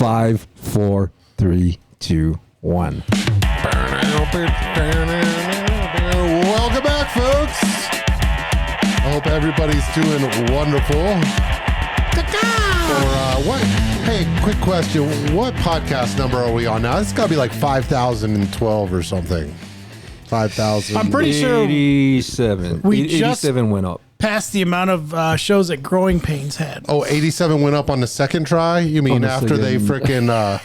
5, 4, 3, 2, 1. Welcome back, folks. I hope everybody's doing wonderful. Hey, quick question. What podcast number are we on now? It's got to be like 5,012 or something. 5,000. I'm pretty sure 87. we just 87 went up. passed the amount of shows that Growing Pains had. Oh, 87 went up on the second try? You mean after they freaking...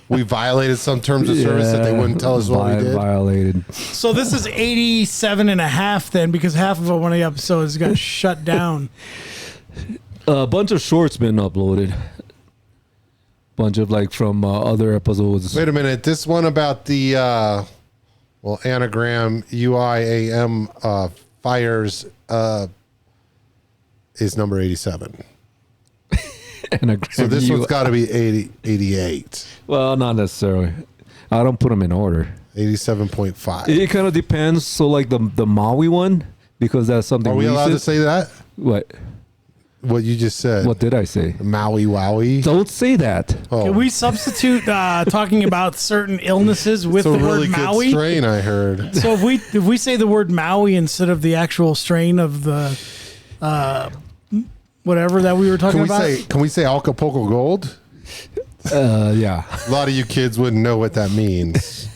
we violated some terms of service that they wouldn't tell us what we did? Violated. So this is 87 and a half then, because half of one of the episodes got shut down. A bunch of shorts been uploaded. Bunch of like from other episodes. Wait a minute. This one about the anagram UIAM fires is number 87. So this one's got to be 88. Well, not necessarily. I don't put them in order. 87.5. It kind of depends. So like the Maui one, because that's something. Are we allowed to say that? What? What you just said. What did I say? Maui Wowie. Don't say that. Oh. Can we substitute talking about certain illnesses with It's the a really word good Maui? strain, I heard. So if we say the word Maui instead of the actual strain of the whatever that we were talking about, Can we say Acapulco Gold? Yeah. A lot of you kids wouldn't know what that means.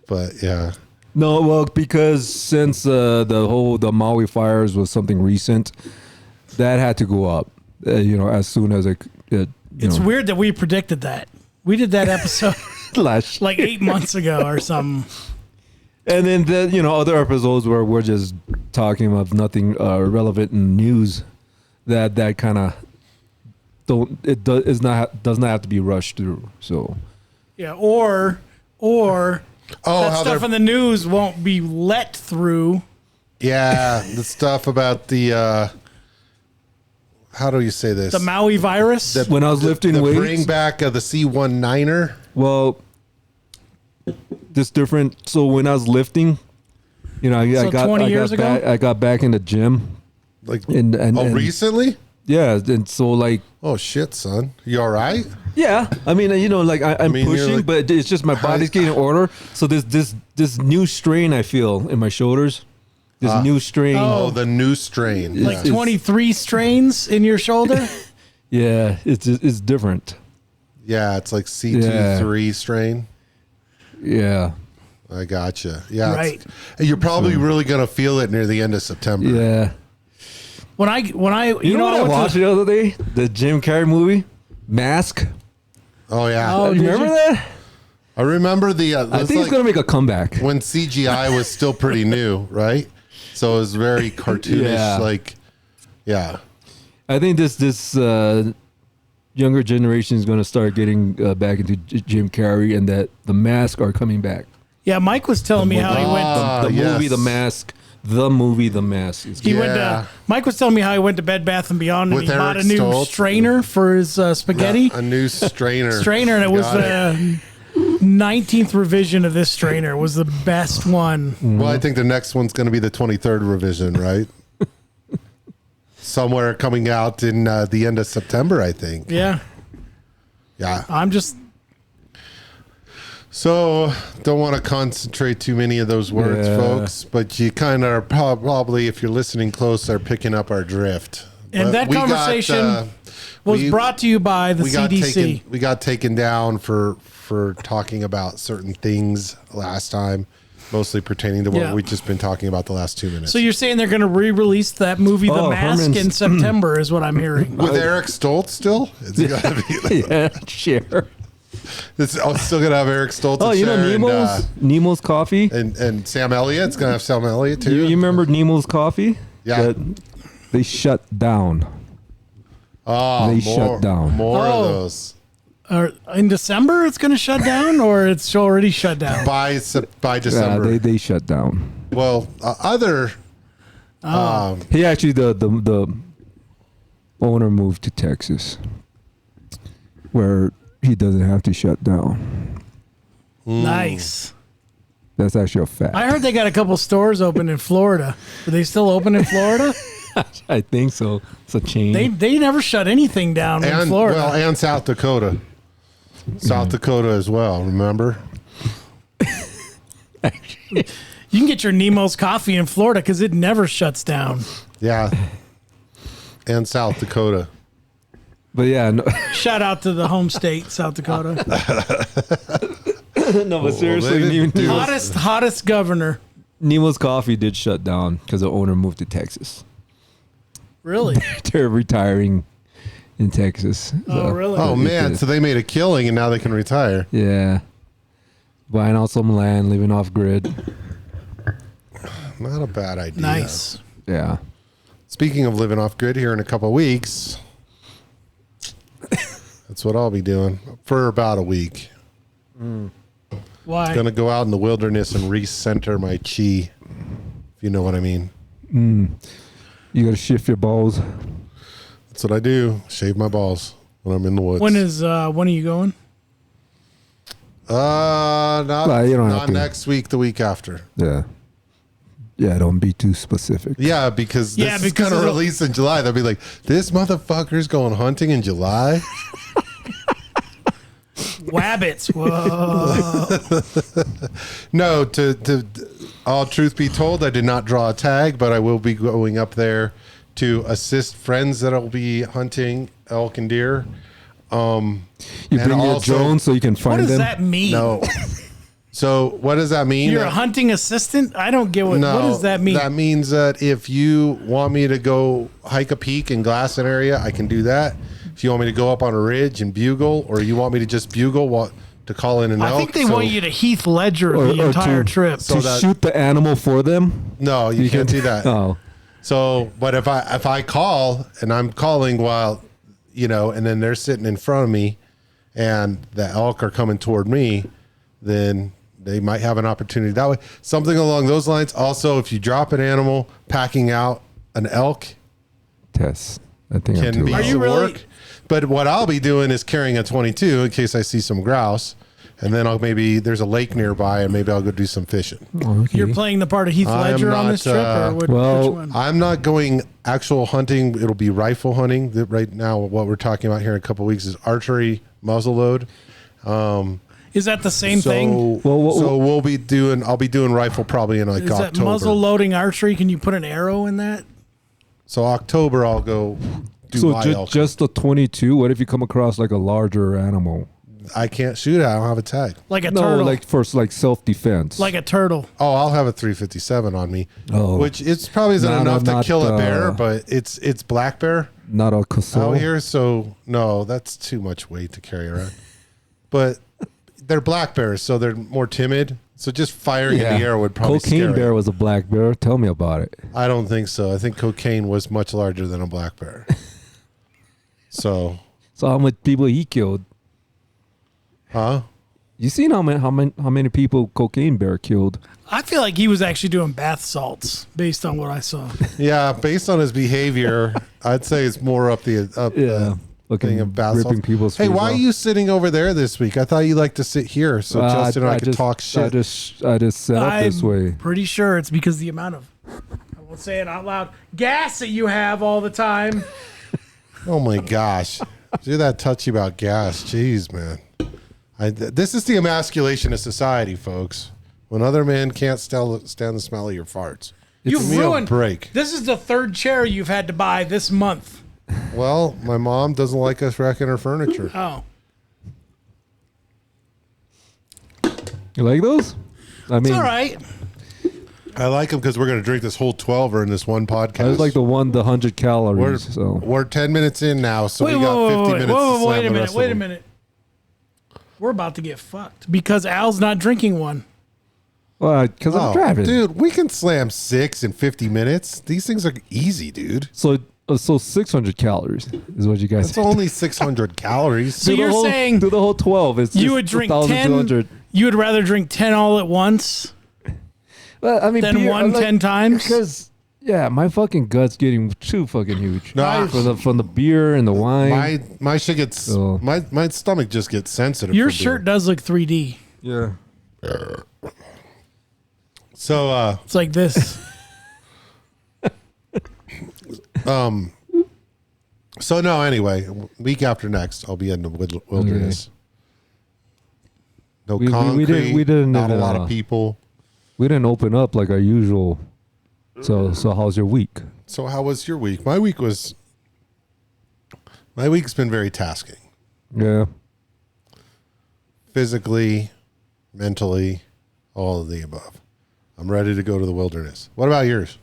But yeah. No, well, because since the Maui fires was something recent, that had to go up. As soon as it's weird that we predicted that. We did that episode like 8 months ago or something. And then the other episodes where we're just talking about nothing relevant in news that kind of does not have to be rushed through. So yeah, or that stuff in the news won't be let through. Yeah, the stuff about the how do you say this? The Maui virus. When I was lifting weights, bring back of the C-19er. Well, this different. So when I was lifting, I got back in the gym. Like and recently? Yeah, and so like, oh shit, son, you all right? Yeah, I mean, I'm pushing, like, but it's just my body's getting older. So this new strain I feel in my shoulders. This new strain. Oh, the new strain. Like 23 strains in your shoulder? Yeah, it's different. Yeah, it's like C23 strain. Yeah. I gotcha. Yeah. Right. You're probably really going to feel it near the end of September. Yeah. When I you know what I watched the other day? The Jim Carrey movie, Mask. Oh, yeah. Oh, you remember that? I remember the... I think it's going to make a comeback. When CGI was still pretty new, right? So it was very cartoonish, yeah. I think this younger generation is going to start getting back into Jim Carrey, and that The Mask are coming back. Yeah, Mike was telling me how he went. The movie, The Mask. The movie, The Mask. Mike was telling me how he went to Bed Bath & Beyond and he bought a new strainer for his spaghetti. Yeah, a new strainer. And it was the 19th revision of this strainer. Was the best one. Well, I think the next one's going to be the 23rd revision, right? Somewhere coming out in the end of September, I think. Yeah. Yeah. So, don't want to concentrate too many of those words, folks, but you kind of are probably, if you're listening close, are picking up our drift. And but that conversation was brought to you by the CDC. We got taken down for talking about certain things last time, mostly pertaining to what we've just been talking about the last 2 minutes. So you're saying they're going to re-release that movie, The Mask, in September, is what I'm hearing. With Eric Stoltz still? It's gotta be yeah, sure. It's still gonna have Eric Stoltz. Oh, Nemo's Coffee and Sam Elliott. It's gonna have Sam Elliott too. You remember Nemo's Coffee? Yeah. They shut down. Oh, shut down. More of those. In December, it's going to shut down, or it's already shut down by December. Yeah, they shut down. Well, he actually the owner moved to Texas, where he doesn't have to shut down. Nice. That's actually a fact. I heard they got a couple stores open in Florida. Are they still open in Florida? I think so. It's a chain. They never shut anything down in Florida. Well, and South Dakota. South Dakota as well, remember? You can get your Nemo's coffee in Florida because it never shuts down. Yeah. And South Dakota. But yeah, no. Shout out to the home state, South Dakota. No, but seriously, Hottest governor. Nemo's Coffee did shut down because the owner moved to Texas. Really? They're retiring in Texas. Oh, really? Oh, man. So they made a killing and now they can retire. Yeah. Buying out some land, living off grid. Not a bad idea. Nice. Yeah. Speaking of living off grid, here in a couple of weeks, that's what I'll be doing for about a week. Why? Gonna go out in the wilderness and recenter my chi, if you know what I mean. You got to shift your balls. That's what I do. Shave my balls when I'm in the woods. When are you going? Not next week, the week after. Yeah. Yeah, don't be too specific. Yeah, because this is going to release in July. They'll be like, this motherfucker's going hunting in July? Wabbits. Whoa. No, to all truth be told, I did not draw a tag, but I will be going up there to assist friends that will be hunting elk and deer. You bring your drone so you can find them? What does that mean? No. So what does that mean? You're a hunting assistant? I don't get what does that mean? That means that if you want me to go hike a peak and glass an area, I can do that. If you want me to go up on a ridge and bugle, or you want me to just bugle to call in an elk. I think they want you to Heath Ledger the entire trip. To shoot the animal for them? No, you can't do that. Oh. So, but if I call and I'm calling while, and then they're sitting in front of me and the elk are coming toward me, then they might have an opportunity that way. Something along those lines. Also, if you drop an animal packing out an elk, Tess, I think can be Are you some really? work. But what I'll be doing is carrying a 22 in case I see some grouse. And then there's a lake nearby and maybe I'll go do some fishing. Okay. You're playing the part of Heath Ledger on this trip? Or which one? I'm not going actual hunting. It'll be rifle hunting. Right now, what we're talking about here in a couple of weeks is archery muzzleload. Is that the same thing? I'll be doing rifle probably in October. Is that muzzle loading archery? Can you put an arrow in that? So October I'll go do just a 22. What if you come across like a larger animal? I can't shoot it. I don't have a tag. Like a turtle? Like for self-defense. Like a turtle. Oh, I'll have a 357 on me. Oh. Which it's probably isn't enough to kill a bear, but it's black bear. Not a castle out here, so no, that's too much weight to carry around. But they're black bears, so they're more timid. So just firing in the air would probably Cocaine bear was a black bear. Tell me about it. I don't think so. I think cocaine was much larger than a black bear. So how many people he killed? Huh? You seen how many people Cocaine Bear killed? I feel like he was actually doing bath salts based on what I saw. Yeah, based on his behavior, I'd say it's more up the thing of bath salts. People's hey, why are you sitting over there this week? I thought you liked to sit here so Justin and I could talk shit. I just set up this way. Pretty sure it's because the amount of, I won't say it out loud, gas that you have all the time. Oh my gosh. You're that touchy about gas. Jeez, man. This is the emasculation of society, folks. When other men can't stand the smell of your farts. You've ruined. Break. This is the third chair you've had to buy this month. Well, my mom doesn't like us wrecking her furniture. Oh. You like those? I mean, it's all right. I like them because we're going to drink this whole 12er in this one podcast. I was like the 100 calories. We're 10 minutes in now, so we got 50 minutes to slam Wait a minute. We're about to get fucked because Al's not drinking one. Well, because I'm driving. Dude, we can slam 6 in 50 minutes. These things are easy, dude. So 600 calories is what you guys That's only 600 calories. So you're saying do the whole 12. It's you would drink 10. You would rather drink 10 all at once than beer, 10 times? Because, yeah, my fucking gut's getting too fucking huge. No, from the beer and the wine. My shit gets my stomach just gets sensitive. Your shirt does look 3D. Yeah. So it's like this. So no, anyway, week after next, I'll be in the wilderness. No concrete. We didn't. Not a lot of people. We didn't open up like our usual. So how's your week? So how was your week? My week's been very tasking. Yeah. Physically, mentally, all of the above. I'm ready to go to the wilderness. What about yours?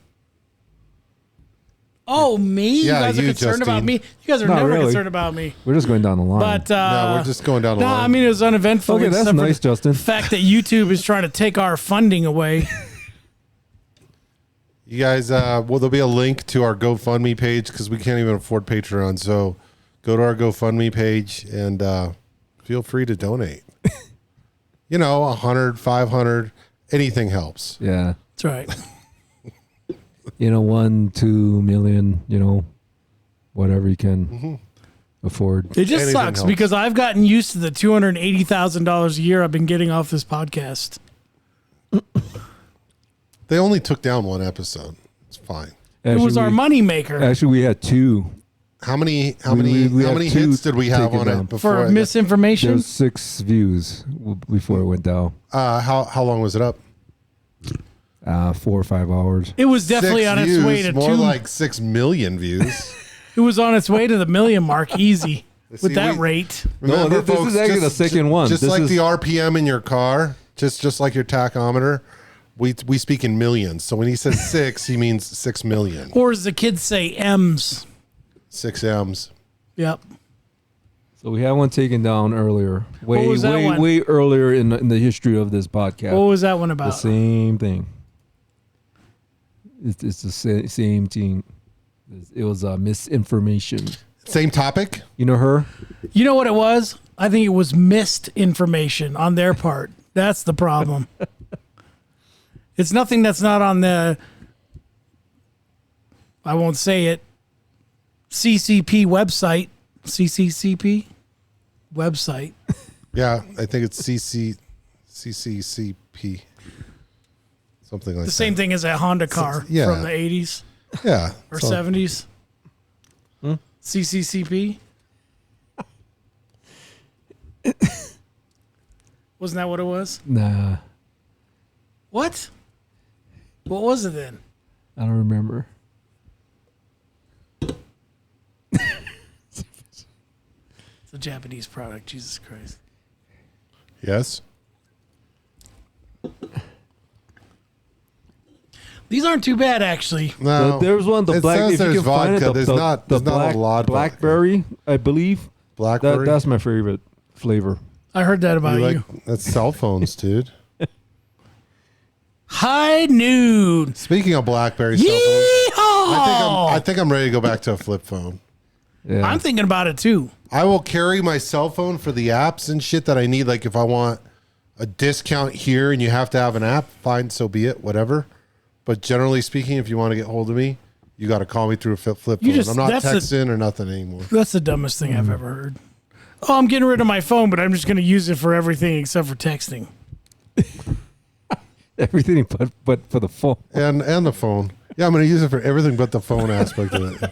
Oh, me? Yeah, you guys are concerned about me? You guys are never concerned about me. We're just going down the line. But no, we're just going down the line. I mean, it was uneventful. Okay, that's nice, Justin. The fact that YouTube is trying to take our funding away. You guys, there'll be a link to our GoFundMe page because we can't even afford Patreon. So go to our GoFundMe page and feel free to donate. 100, 500, anything helps. Yeah. That's right. 1, 2 million, whatever you can afford. It just Anything sucks helps. because I've gotten used to the $280,000 a year I've been getting off this podcast. They only took down one episode. It's fine. It was our money maker. Actually, we had 2. How many hits did we have on it before? For misinformation? There was 6 views before it went down. How long was it up? 4 or 5 hours. It was definitely 6 on its views, way to more like 6 million views. It was on its way to the million mark, easy. With that rate. Remember, this folks, is actually the second one. Just this like is, the RPM in your car, just like your tachometer, we speak in millions. So when he says 6, he means 6 million. Or as the kids say, M's. 6 M's. Yep. So we had one taken down earlier. Way earlier in the history of this podcast. What was that one about? The same thing. It's the same thing. It was misinformation. Same topic? You know her? You know what it was? I think it was missed information on their part. That's the problem. It's nothing that's not on the, I won't say it, CCP website. CCCP website. Yeah, I think it's CCCP. Something like that. The same thing as that Honda car from the 80s. Yeah. Or 70s. CCCP. Wasn't that what it was? Nah. What? What was it then? I don't remember. It's a Japanese product. Jesus Christ. Yes. These aren't too bad, actually. No. There's one, the black. If you can find it, there's not a lot. Blackberry, I believe. Blackberry. That's my favorite flavor. I heard that about you. That's cell phones, dude. High noon. Speaking of Blackberry cell phones, I think I'm ready to go back to a flip phone. Yeah. I'm thinking about it too. I will carry my cell phone for the apps and shit that I need. Like if I want a discount here and you have to have an app, fine, so be it, whatever. But generally speaking, if you want to get hold of me, you got to call me through a flip phone. I'm not texting or nothing anymore. That's the dumbest thing I've ever heard. Oh, I'm getting rid of my phone, but I'm just going to use it for everything except for texting. Everything but for the phone. And the phone. Yeah, I'm going to use it for everything but the phone aspect of it.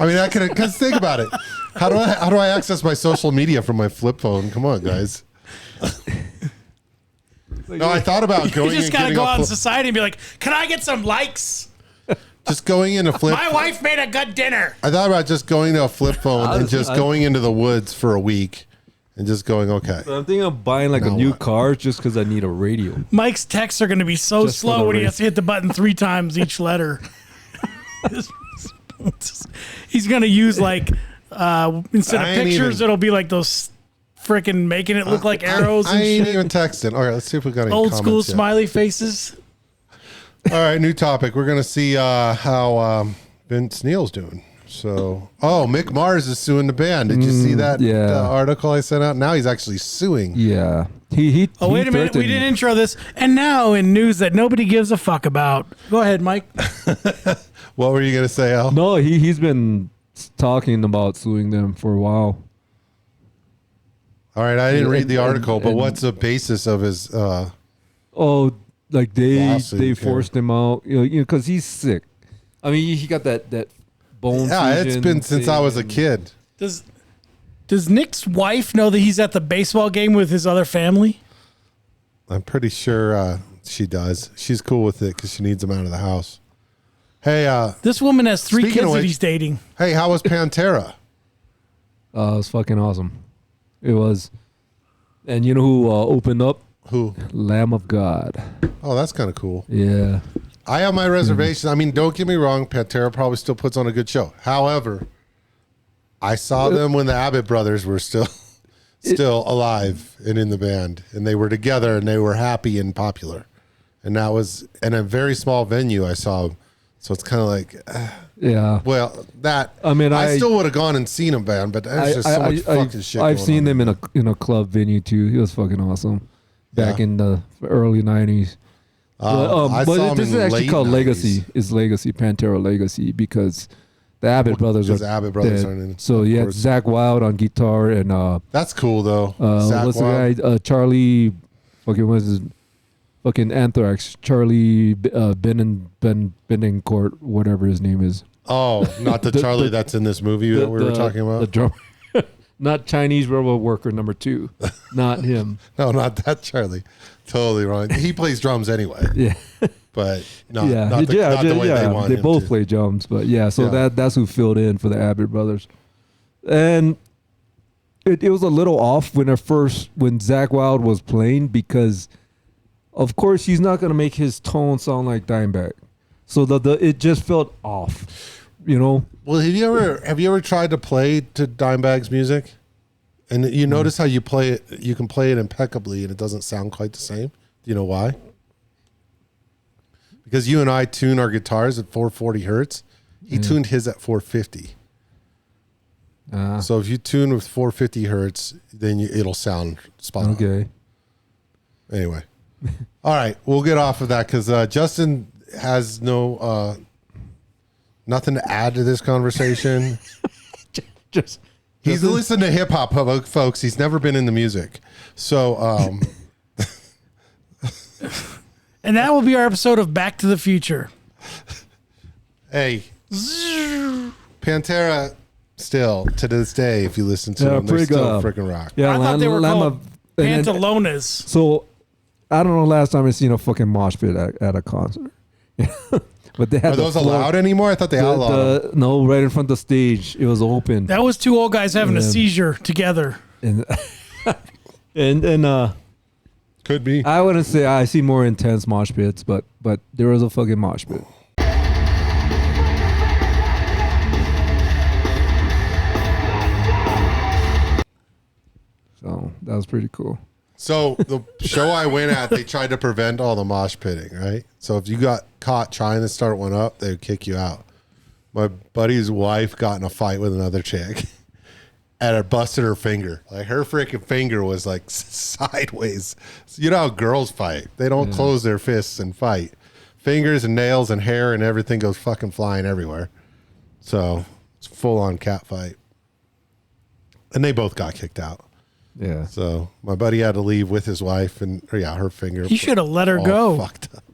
I mean, because think about it. How do I access my social media from my flip phone? Come on, guys. No, I thought about going. You just got to go out in society and be like, "Can I get some likes?" Just going in a flip. My wife made a good dinner. I thought about just going to a flip phone and just going into the woods for a week and just going, okay. So I'm thinking of buying like a new car just because I need a radio. Mike's texts are going to be so Just slow when he has to hit the button 3 times each letter. He's going to use like instead of pictures, it'll be like those freaking making it look like arrows. I ain't even texting. All right, let's see if we got any old school comments yet. smiley faces. All right, new topic. We're gonna see how Vince Neil's doing. So, Mick Mars is suing the band. Did you see that article I sent out? Now he's actually suing. Yeah. He wait a minute. We didn't intro this. And now in news that nobody gives a fuck about. Go ahead, Mike. What were you gonna say, Al? No, he's been talking about suing them for a while. All right, I didn't read the article, but what's the basis of his? Like they forced him out, because he's sick. I mean, he got that bone. Yeah, it's fusion been since I was a thing. kid. Does Nick's wife know that he's at the baseball game with his other family? I'm pretty sure she does. She's cool with it because she needs him out of the house. Hey, This woman has 3 Speaking of kids that which- he's dating. hey, how was Pantera? It was fucking awesome. It was. And you know who opened up? Who? Lamb of God. Oh, that's kind of cool. Yeah. I have my reservations. I mean, don't get me wrong. Pantera probably still puts on a good show. However, I saw them when the Abbott brothers were still alive and in the band, and they were together and they were happy and popular. And that was in a very small venue. I saw them, so it's kind of like, Yeah. well, that. I mean, I still would have gone and seen them, band, but there's just so much fucking shit. I've going seen on. them in a club venue too. It was fucking awesome. Back Yeah. in the early 90s. I But saw 'em this is in actually late called 90s. Legacy. It's Legacy, Pantera Legacy, because the Abbott brothers are because the Abbott brothers dead. aren't in, So of you had course. Zach Wild on guitar and That's cool though. Zach what's Wild. the guy? Charlie, fucking what's his, fucking Anthrax. Charlie Benincourt, whatever his name is. Oh, not the Charlie that's in this movie that we were talking The about. drummer. Not Chinese robot worker number 2. Not him. No, not that Charlie. Totally wrong. He plays drums anyway, Yeah. but not Yeah. the way they want They him both to. play drums, but yeah, so Yeah. that's who filled in for the Abbott brothers. And it was a little off when Zach Wild was playing, because of course he's not gonna make his tone sound like Dimebag. So it just felt off. You know? Well, have you ever tried to play to Dimebag's music? And you notice how you play it, you can play it impeccably and it doesn't sound quite the same. Do you know why? Because you and I tune our guitars at 440 hertz. He tuned his at 450. So if you tune with 450 hertz, then it'll sound spot on. Okay. Anyway. All right. We'll get off of that because Justin has nothing to add to this conversation. Just He's listened to hip hop, folks. He's never been into music. So, And that will be our episode of Back to the Future. hey, Pantera still, to this day, if you listen to them, they're pretty still good. freaking rock. Yeah, I thought they were called and then- Pantalones. So I don't know last time I seen a fucking mosh pit at a concert. But they had Are those the floor- allowed anymore? I thought they outlawed them. No, right in front of the stage. It was open. That was 2 old guys having a Yeah. seizure together. And and Could be. I wouldn't say I see more intense mosh pits, but there was a fucking mosh pit. So that was pretty cool. So the show I went at, they tried to prevent all the mosh pitting, right? So if you got caught trying to start one up, they would kick you out. My buddy's wife got in a fight with another chick and it busted her finger. Like her freaking finger was like sideways. You know how girls fight. They don't close their fists and fight. Fingers and nails and hair and everything goes fucking flying everywhere. So it's full on cat fight. And they both got kicked out. Yeah. So my buddy had to leave with his wife, and her finger. He should have let her all go. Fucked up.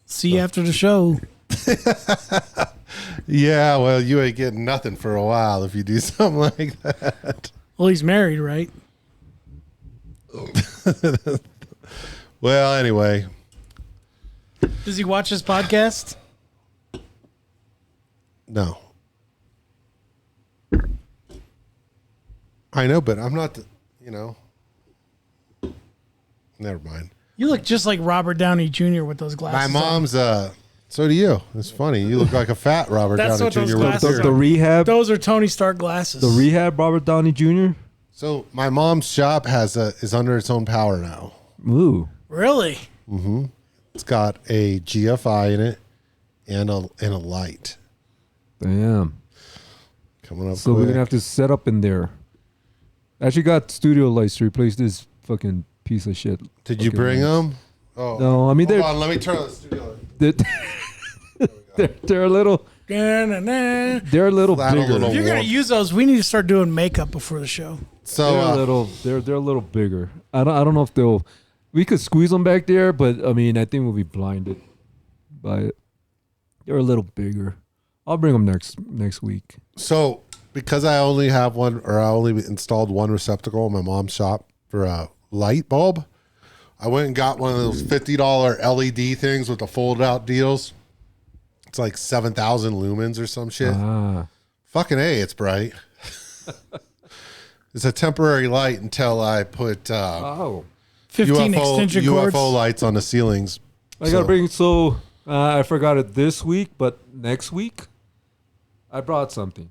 See you after the show. Yeah, well, you ain't getting nothing for a while if you do something like that. Well, he's married, right? Well, anyway, Does he watch his podcast? no. I know, but I'm not. Never mind. You look just like Robert Downey Jr. with those My glasses. mom's. So do you. It's funny. You look like a fat Robert That's Downey what those Jr. with a glasses beard. The rehab. Those are Tony Stark glasses. The rehab. Robert Downey Jr. So my mom's shop is under its own power now. Ooh. Really? It's got a GFI in it and a light Damn. coming up. So we're quick. gonna have to set up in there. I actually got studio lights to replace this fucking piece of shit. Did you fucking bring lights. them? Oh, No, I mean hold they're on. Let me turn on the studio light. they're a little Da-na-na. they're a little Flat a bigger. little. If you're gonna warm. use those, we need to start doing makeup before the show. So They're a little they're a little bigger. I don't know if they'll. We could squeeze them back there, but I mean I think we'll be blinded by it. They're a little bigger. I'll bring them next week. So because I only have one, or I only installed one receptacle in my mom's shop for a light bulb, I went and got one of those $50 LED things with the fold out deals. It's like 7,000 lumens or some shit. Fucking A, it's bright. It's a temporary light until I put 15 extension cords. UFO lights on the ceilings. I gotta bring. So I forgot it this week, but next week I brought something.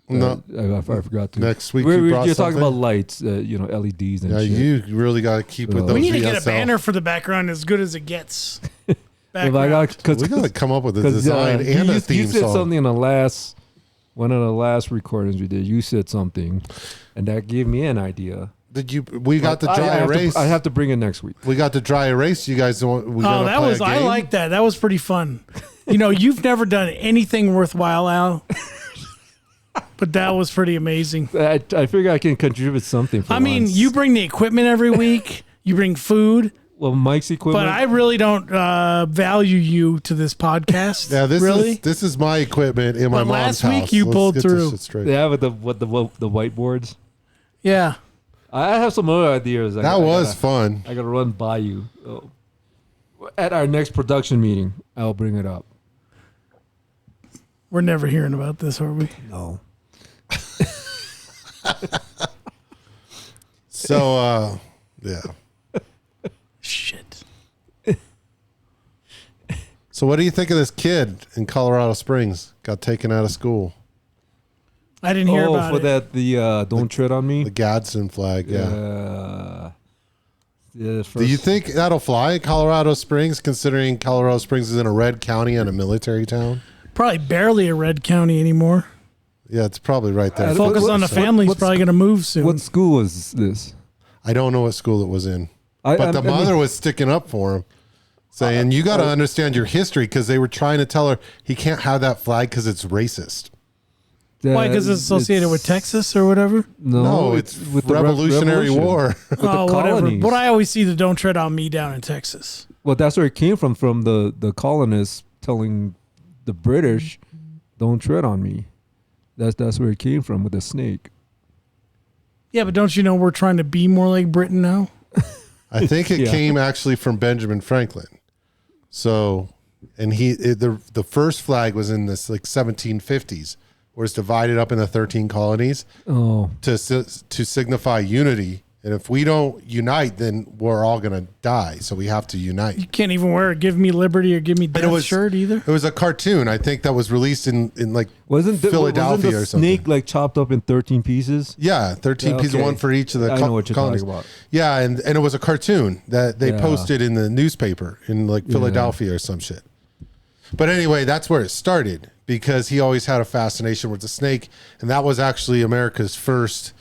No, I forgot to. next week You're brought talking something? about lights, LEDs and Yeah, shit. you really got to keep with those. We need to get a VSL. banner for the background as good as it gets. If I got, We got to come up with a design and a you theme said song. something in one of the last recordings we did. You said something, and that gave me an idea. Did you? We got the I dry have erase. I have to bring it next week. We got the dry erase. You guys don't. We Oh, that was. I like that. That was pretty fun. You've never done anything worthwhile, Al. But that was pretty amazing. I figure I can contribute something. For once. You bring the equipment every week. You bring food. Well, Mike's equipment. But I really don't value you to this podcast. Yeah, this really. is my equipment in my But mom's last house. week you Let's pulled get this through. shit straight. Yeah, with the whiteboards. Yeah. I have some other ideas. That was fun. I gotta run by you. At our next production meeting, I'll bring it up. We're never hearing about this, are we? No. So, yeah. Shit. So, what do you think of this kid in Colorado Springs? Got taken out of school. I didn't hear about for it. that the don't tread on me. The Gadsden flag. Yeah. Yeah. Do you think that'll fly in Colorado Springs, considering Colorado Springs is in a red county and a military town? Probably barely a red county anymore. Yeah, it's probably right there. Focus on the family's probably going to move soon. What school is this? I don't know what school it was in. But the mother was sticking up for him, saying, you got to understand your history, because they were trying to tell her he can't have that flag because it's racist. Why? Because it's associated with Texas or whatever? No, it's with the Revolutionary revolution. War. Oh, whatever. colonies. But I always see the "Don't Tread on Me" down in Texas. Well, that's where it came from the colonists telling the British, "Don't tread on me." That's where it came from, with the snake. Yeah, but don't you know we're trying to be more like Britain now? I think it Yeah. came actually from Benjamin Franklin. So, and the first flag was in this like 1750s, where it's divided up into 13 colonies Oh, to signify unity. And if we don't unite, then we're all going to die. So we have to unite. You can't even wear a "Give Me Liberty" or "Give Me Death" shirt either. It was a cartoon, I think, that was released in like wasn't the Philadelphia or something. snake like chopped up in 13 pieces? Yeah, 13 Yeah, pieces, okay. one for each of the I know what you're colonies. talking about. Yeah, and it was a cartoon that they Yeah. posted in the newspaper in like Philadelphia or some shit. But anyway, that's where it started, because he always had a fascination with the snake, and that was actually America's first,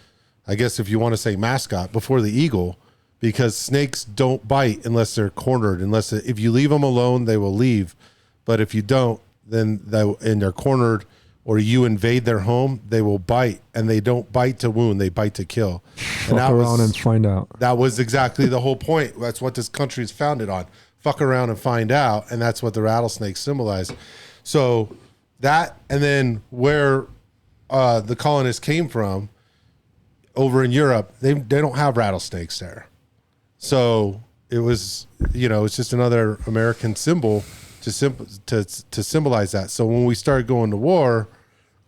I guess if you want to say, mascot before the eagle, because snakes don't bite unless they're cornered. If you leave them alone, they will leave. But if you don't, then and they're cornered, or you invade their home, they will bite, and they don't bite to wound, they bite to kill. And Fuck around and find out. that was exactly the whole point. That's what this country is founded on. Fuck around and find out. And that's what the rattlesnakes symbolize. So that, and then where the colonists came from over in Europe, they don't have rattlesnakes there. So it was, it's just another American symbol to symbolize that. So when we started going to war,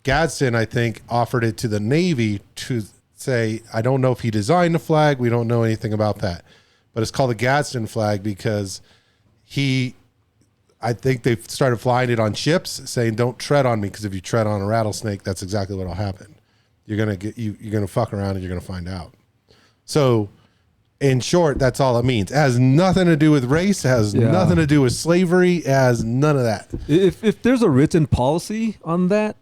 Gadsden, I think, offered it to the Navy to say, I don't know if he designed the flag. We don't know anything about that. But it's called the Gadsden flag because I think they started flying it on ships, saying, don't tread on me, because if you tread on a rattlesnake, that's exactly what will happen. You're going to fuck around and you're going to find out. So in short, that's all it means. It has nothing to do with race. It has nothing to do with slavery. It has none of that. If there's a written policy on that,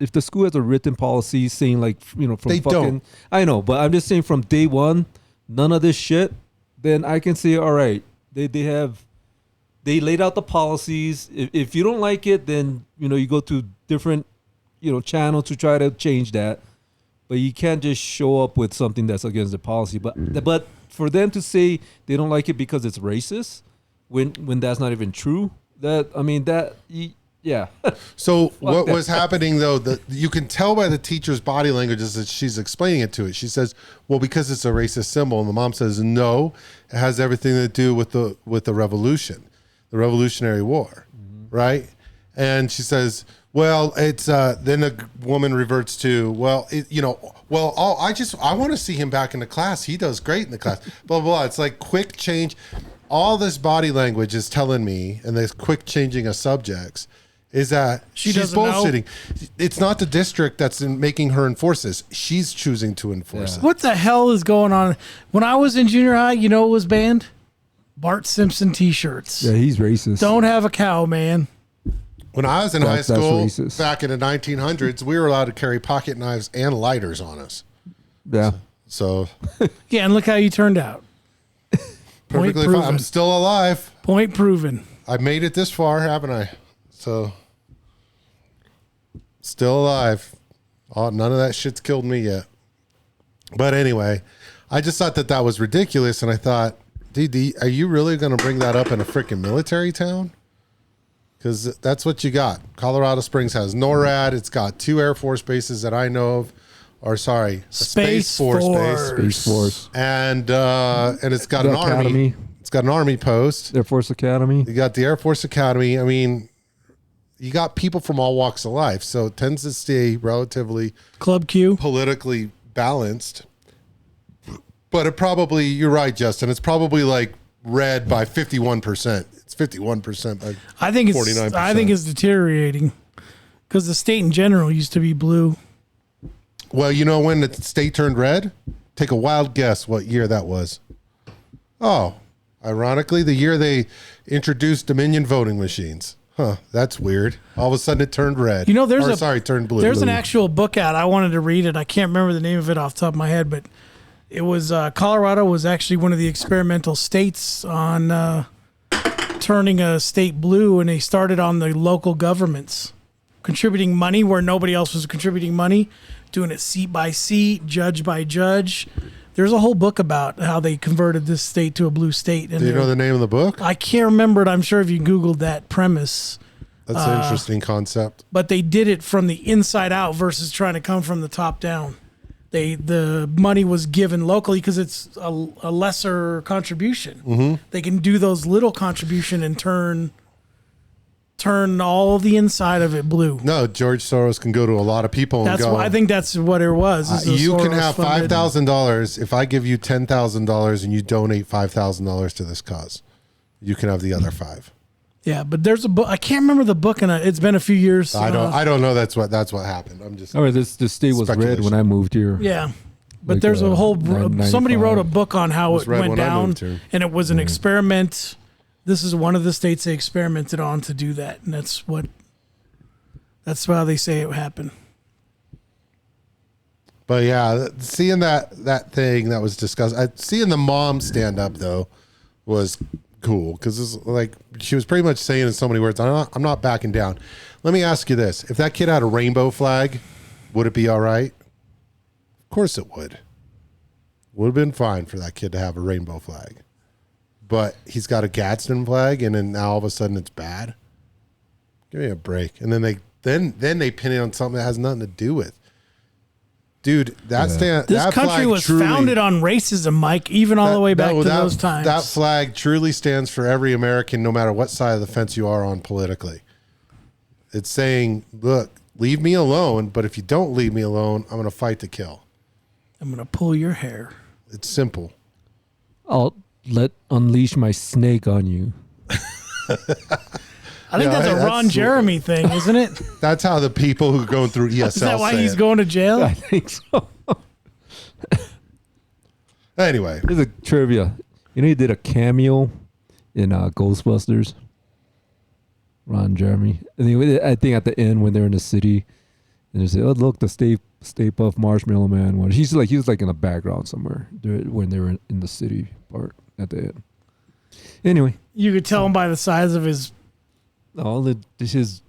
if the school has a written policy saying from They don't. I know, but I'm just saying from day one, none of this shit, then I can say, all right, they laid out the policies. If you don't like it, then you go to different channels to try to change that. But you can't just show up with something that's against the policy. But for them to say they don't like it because it's racist, when that's not even true, Yeah. So what was happening though, that you can tell by the teacher's body language is that she's explaining it to it. She says, well, because it's a racist symbol. And the mom says, no, it has everything to do with the revolution, the Revolutionary War. Right. And she says, well, it's then the woman reverts to, well, I want to see him back in the class. He does great in the class. Blah, blah, blah. It's like quick change. All this body language is telling me, and this quick changing of subjects, is that she's bullshitting. It's not the district that's making her enforce this. She's choosing to enforce it. What the hell is going on? When I was in junior high, you know what was banned? Bart Simpson t-shirts. Yeah, he's racist. Don't have a cow, man. When I was in high school, racist. back in the 1900s, we were allowed to carry pocket knives and lighters on us. Yeah. So Yeah, and look how you turned out. perfectly fine. I'm still alive. Point proven. I made it this far, haven't I? So still alive. Oh, none of that shit's killed me yet. But anyway, I just thought that was ridiculous, and I thought, dude, are you really going to bring that up in a freaking military town? Because that's what you got. Colorado Springs has NORAD. It's got 2 Air Force bases that I know of. Or sorry, Space Force base. Space Force. And it's got an army. Academy. It's got an army post. Air Force Academy. You got the Air Force Academy. I mean, you got people from all walks of life, so it tends to stay relatively Club Q. politically balanced. But it probably, you're right, Justin. It's probably like red by 51%. It's 51% by I think it's 49%. I think it's deteriorating because the state in general used to be blue. Well, you know when the state turned red? Take a wild guess what year that was. Oh, ironically, the year they introduced Dominion voting machines. Huh, that's weird. All of a sudden it turned red. You know, turned blue. There's an actual book out. I wanted to read it. I can't remember the name of it off the top of my head, but it was Colorado was actually one of the experimental states on turning a state blue, and they started on the local governments contributing money where nobody else was contributing money, doing it seat by seat, judge by judge. There's a whole book about how they converted this state to a blue state. And do you know the name of the book? I can't remember it. I'm sure if you Googled that premise. That's an interesting concept. But they did it from the inside out versus trying to come from the top down. The money was given locally because it's a lesser contribution. Mm-hmm. They can do those little contribution and turn all the inside of it blue. No, George Soros can go to a lot of people and That's go. what I think that's what it was. You can have $5,000 if I give you $10,000 and you donate $5,000 to this cause. You can have the other $5,000. Yeah, but there's a book. I can't remember the book, and it's been a few years. I don't know. That's what happened. I'm just. Oh, this state was red when I moved here. Yeah. But Like, there's a whole. 995. Somebody wrote a book on how it red went when I down, moved here. and it was an experiment. This is one of the states they experimented on to do that, and that's how they say it happened. But yeah, seeing that thing that was discussed, seeing the mom stand up though was cool because it's like she was pretty much saying in so many words, I'm not backing down. Let me ask you this: if that kid had a rainbow flag, would it be all right? Of course it would. Would have been fine for that kid to have a rainbow flag. But he's got a Gadsden flag, and then now all of a sudden it's bad. Give me a break. And then they pin it on something that has nothing to do with. Dude, This that country flag was truly, founded on racism, Mike, even all the way back to those times. That flag truly stands for every American, no matter what side of the fence you are on politically. It's saying, look, leave me alone, but if you don't leave me alone, I'm going to fight to kill. I'm going to pull your hair. It's simple. I'll unleash my snake on you. I think that's a Ron Jeremy thing, isn't it? That's how the people who are going through ESL Is that why say he's it. going to jail? I think so. Anyway, Here's a trivia. You know, he did a cameo in Ghostbusters. Ron Jeremy. And I think at the end when they're in the city, and they say, "Oh, look, the Stay Puft Marshmallow Man one." He was like in the background somewhere when they were in the city part at the end. Anyway, You could tell him by the size of his. his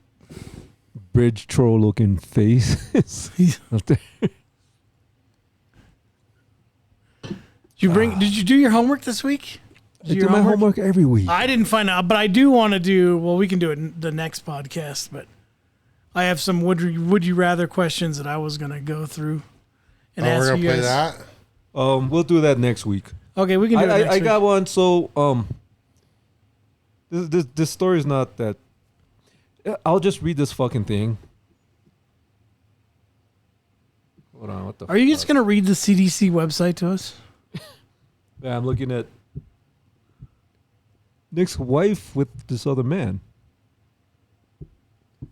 bridge troll looking face. Up there. Did you do your homework this week? I do my homework every week. I didn't find out, but I do want to do. Well, we can do it in the next podcast. But I have some would you rather questions that I was going to go through and ask we're gonna you play guys. that. We'll do that next week. Okay, we can do it next I week. got one. So this story is not that. I'll just read this fucking thing. Hold on, what the? Are you just going to read the CDC website to us? Yeah, I'm looking at Nick's wife with this other man.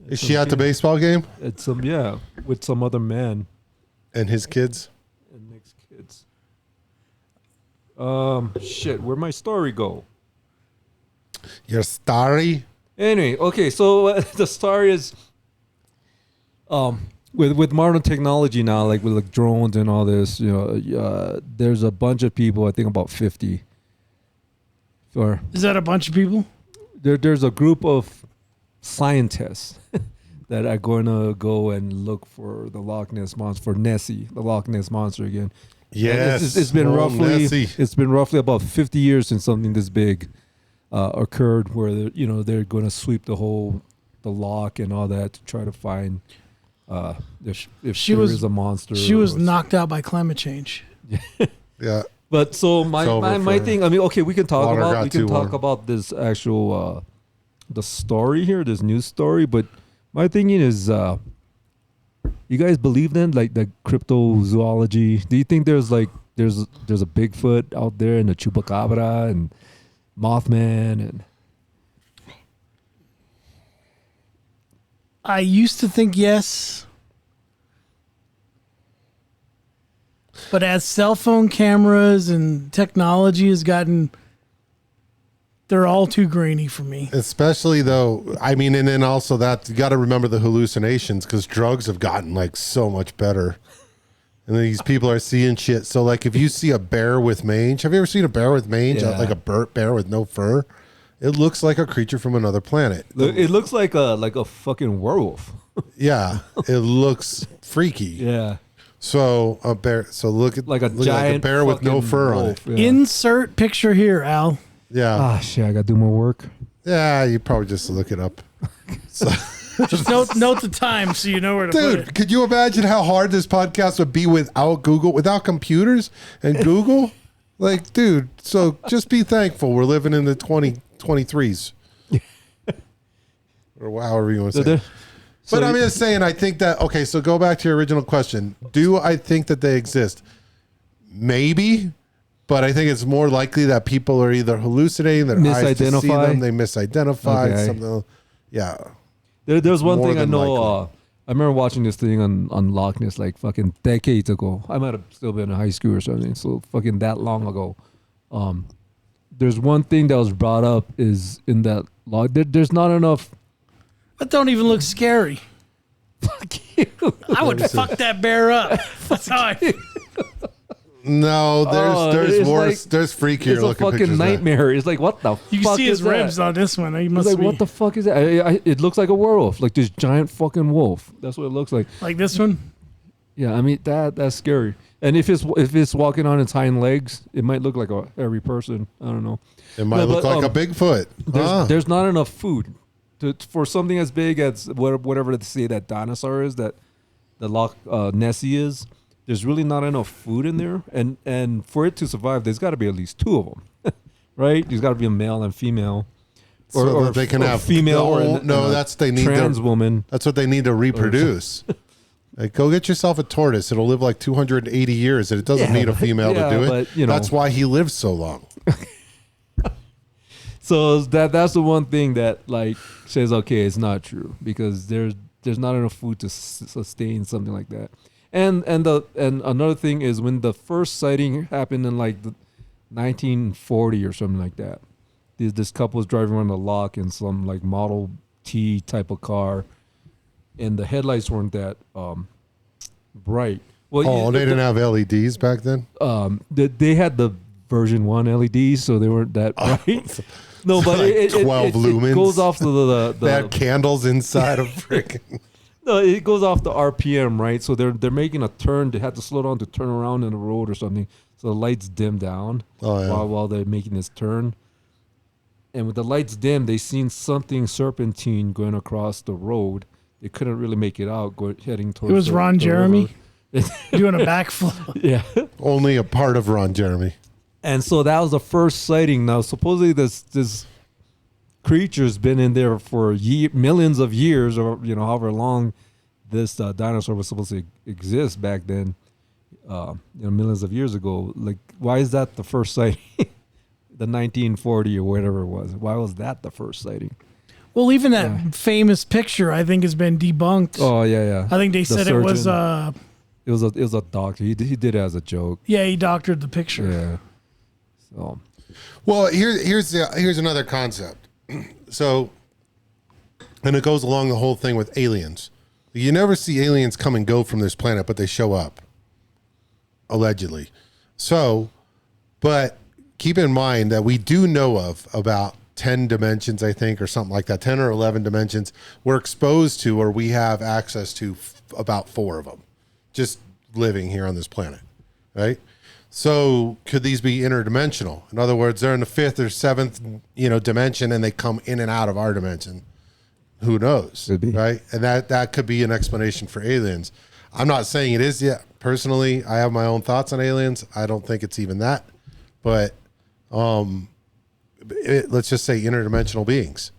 Is she at the baseball game? With some other man And his kids? and Nick's kids. Shit, where'd my story go? Your story? Anyway, okay, so the story is, with modern technology now, like with like drones and all this, there's a bunch of people. I think about 50. Or Is that a bunch of people? there's a group of scientists that are going to go and look for the Loch Ness monster, for Nessie, the Loch Ness monster again. Yes. It's been Oh, roughly Nessie. it's been roughly about 50 years since something this big occurred, where they're going to sweep the loch and all that to try to find if She there was- is a monster. She was or- knocked out by climate change. Yeah. But so It's my over for- thing. I mean, okay, we can talk Water about got too warm. this actual the story here, this news story. But my thinking is, you guys believe in like the cryptozoology? Do you think there's a Bigfoot out there and a chupacabra and Mothman and I used to think yes. But as cell phone cameras and technology has gotten, they're all too grainy for me. Especially though, I mean, and then also that you got to remember the hallucinations because drugs have gotten like so much better. And then these people are seeing shit. So like if you see a bear with mange, have you ever seen a bear with mange? Yeah. Like a burnt bear with no fur? It looks like a creature from another planet. it looks like a fucking werewolf. Yeah, it looks freaky. Yeah, So a bear. So look at like a look giant like a bear with no fucking fur wolf. on it. Yeah. Insert picture here, Al. Yeah, Ah, shit! I gotta do more work. yeah. You probably just look it up. So, Just note the time so you know where to put dude, it. could you imagine how hard this podcast would be without Google, without computers and Google? Like, dude. So just be thankful we're living in the 2023s, or however you want to say. it. But I'm just saying, I think that, okay, so go back to your original question. Do I think that they exist? Maybe, but I think it's more likely that people are either hallucinating, their eyes to see Misidentify? them, they misidentify Okay. something. Yeah. There's one More thing I than know. likely. I remember watching this thing on Loch Ness like fucking decades ago. I might have still been in high school or something. So fucking that long ago. There's one thing that was brought up is in that log. There's not enough. That don't even look scary. Fuck you. I would fuck that bear up. That's how I feel. No, there's it's worse. like- There's freakier It's a looking fucking pictures. nightmare. It's like what the You fuck can see is his ribs that? on this one. He It's must like be what the fuck is that? It looks like a werewolf, like this giant fucking wolf. That's what it looks like. like this one. Yeah, I mean that's scary. And if it's walking on its hind legs, it might look like a hairy person. I don't know. It might No, look but, like a Bigfoot. There's not enough food for something as big as whatever they say that dinosaur is, that the Loch Nessie is. There's really not enough food in there, and for it to survive, there's got to be at least two of them, right? There's got to be a male and female, So that they can have female or that's they need trans woman. That's what they need to reproduce. Like, go get yourself a tortoise. It'll live like 280 years, and it doesn't Yeah, need a female yeah, to do it. but, you know. That's why he lives so long. So that's the one thing that like says okay, it's not true because there's not enough food to sustain something like that. And another thing is when the first sighting happened in like the 1940 or something like that. This couple was driving around the loch in some like Model T type of car, and the headlights weren't that bright. Well, They didn't have LEDs back then. they had the version 1 LEDs, so they weren't that bright. No, but Like it 12 lumens. goes off to They had the candles inside of freaking. No, it goes off the RPM, right? So they're making a turn. They had to slow down to turn around in the road or something. So the lights dim down while they're making this turn. And with the lights dim, they seen something serpentine going across the road. They couldn't really make it out, heading towards. It was Ron Jeremy river. doing a backflip. Yeah. Only a part of Ron Jeremy. And so that was the first sighting. Now, supposedly this creature's been in there for millions of years, or however long this dinosaur was supposed to exist back then, millions of years ago. Like, why is that the first sighting? The 1940 or whatever it was. Why was that the first sighting? Well, even that famous picture, I think, has been debunked. Oh yeah. I think they said surgeon, it was. It was a doctor. He did it as a joke. Yeah, he doctored the picture. Yeah. So. Well, here's another concept. So, and it goes along the whole thing with aliens. You never see aliens come and go from this planet, but they show up. Allegedly. So, but keep in mind that we do know of about 10 dimensions, I think, or something like that, 10 or 11 dimensions we're exposed to, or we have access to about 4 of them, just living here on this planet, right? So could these be interdimensional? In other words, they're in the 5th or 7th, dimension, and they come in and out of our dimension. Who knows, Could be. right? And that could be an explanation for aliens. I'm not saying it is yet. Personally, I have my own thoughts on aliens. I don't think it's even that, but let's just say interdimensional beings.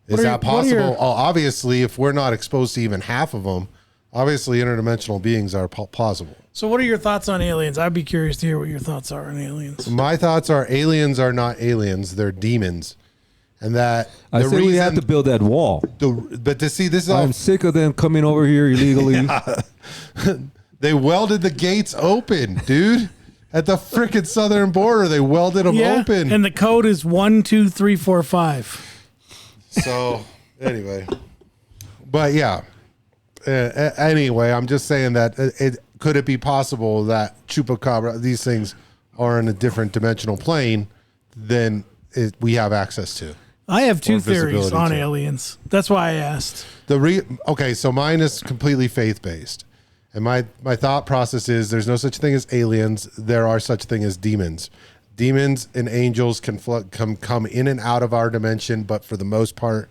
Is that possible? Obviously, if we're not exposed to even half of them, obviously interdimensional beings are plausible. So what are your thoughts on aliens? I'd be curious to hear what your thoughts are on aliens. My thoughts are aliens are not aliens. They're demons. And that I say we have to build that wall. But to see this, I'm sick of them coming over here illegally. They welded the gates open, dude. At the frickin' southern border, they welded them open. And the code is 12345. So anyway, but yeah. Anyway, I'm just saying that could it be possible that chupacabra, these things are in a different dimensional plane than we have access to? I have 2 theories on aliens. That's why I asked. Okay, so mine is completely faith-based. And my thought process is there's no such thing as aliens. There are such thing as demons. Demons and angels can come in and out of our dimension, but for the most part,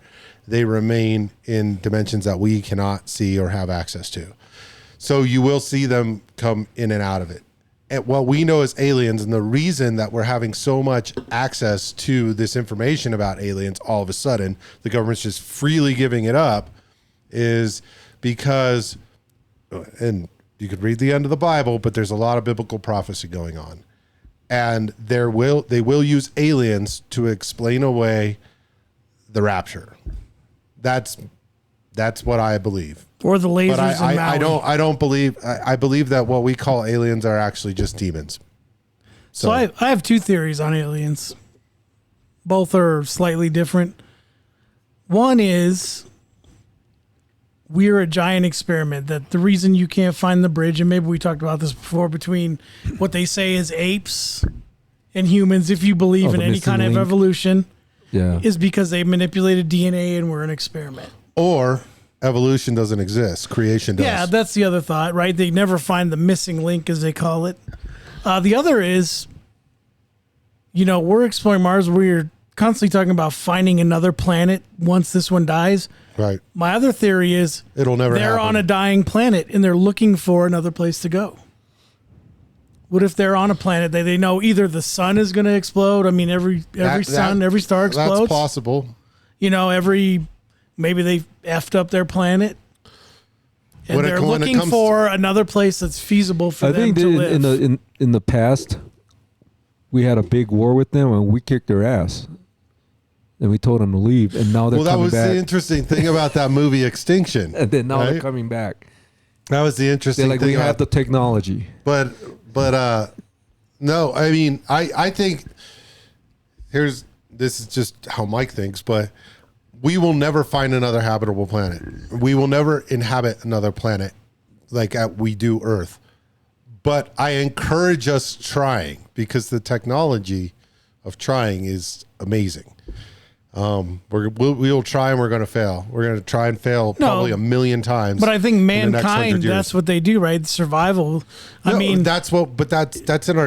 they remain in dimensions that we cannot see or have access to. So you will see them come in and out of it. And what we know as aliens, and the reason that we're having so much access to this information about aliens all of a sudden, the government's just freely giving it up, is because, and you could read the end of the Bible, but there's a lot of biblical prophecy going on. And they will use aliens to explain away the rapture. That's what I believe. Or the lasers. But I don't believe. I believe that what we call aliens are actually just demons. So I have 2 theories on aliens. Both are slightly different. One is we're a giant experiment. That the reason you can't find the bridge, and maybe we talked about this before, between what they say is apes and humans, if you believe in any kind of evolution, is because they manipulated DNA and we're an experiment. Or evolution doesn't exist. Creation does. Yeah, that's the other thought, right? They never find the missing link, as they call it. The other is, we're exploring Mars. We're constantly talking about finding another planet once this one dies. Right. My other theory is it'll never they're happen. on a dying planet and they're looking for another place to go. What if they're on a planet that they know either the sun is going to explode? I mean, every every star explodes. That's possible. Maybe they effed up their planet, and they're looking for another place that's feasible for them to live. In the past, we had a big war with them and we kicked their ass, and we told them to leave, and now they're coming back. Well, that was the interesting thing about that movie Extinction, and then now they're coming back. That was the interesting thing. We have the technology, but no, I mean, I think this is just how Mike thinks, but we will never find another habitable planet. We will never inhabit another planet like we do Earth. But I encourage us trying, because the technology of trying is amazing. We'll try and we're going to fail. We're going to try and fail probably a million times. But I think in the next 100 mankind, years. that's what they do, right? Survival. I mean, that's in our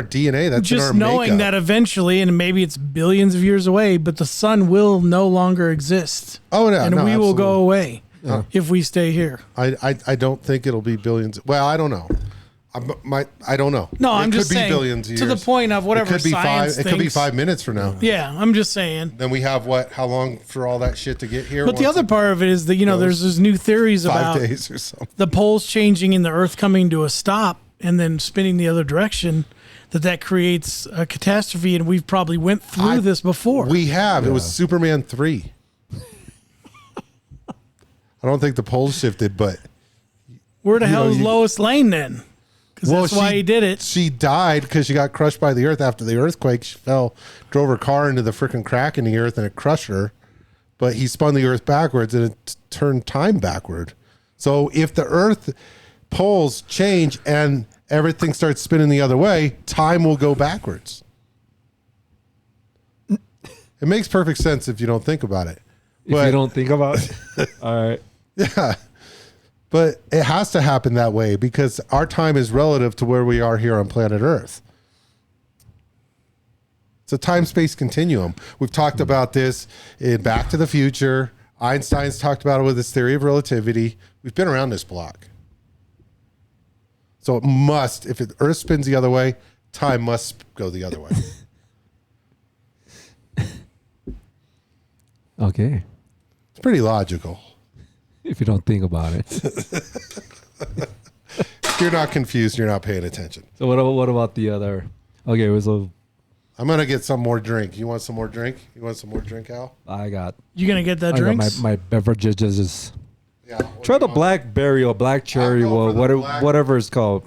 DNA. That's just in our knowing makeup. that eventually, and maybe it's billions of years away, but the sun will no longer exist. Oh, yeah, and no, we will absolutely. go away if we stay here. I don't think it'll be billions. Well, I don't know. I don't know. No, I'm it just could be saying, billions of to the years. point of whatever It could be science It could be thinks. 5 minutes from now. Yeah, I'm just saying. Then we have how long for all that shit to get here? But the other part of it is that, there's those new theories 5 about days or something. the poles changing and the Earth coming to a stop and then spinning the other direction, that creates a catastrophe. And we've probably went through this before. We have. It was Superman 3. I don't think the poles shifted, but Where the hell is Lois Lane then? Because that's why he did it. She died because she got crushed by the earth after the earthquake. She drove her car into the freaking crack in the earth, and it crushed her. But he spun the earth backwards, and it turned time backward. So if the earth poles change and everything starts spinning the other way, time will go backwards. It makes perfect sense if you don't think about it. If you don't think about it. All right. Yeah. But it has to happen that way because our time is relative to where we are here on planet Earth. It's a time-space continuum. We've talked about this in Back to the Future. Einstein's talked about it with his theory of relativity. We've been around this block. So it must, if the Earth spins the other way, time must go the other way. Okay. It's pretty logical. If you don't think about it. If you're not confused, you're not paying attention. So what about the other? Okay, so I'm going to get some more drink. You want some more drink? You want some more drink, Al? I got. You going to get that I got drink? my beverages. Yeah. Try the blackberry or black cherry go or for the black. whatever it's called.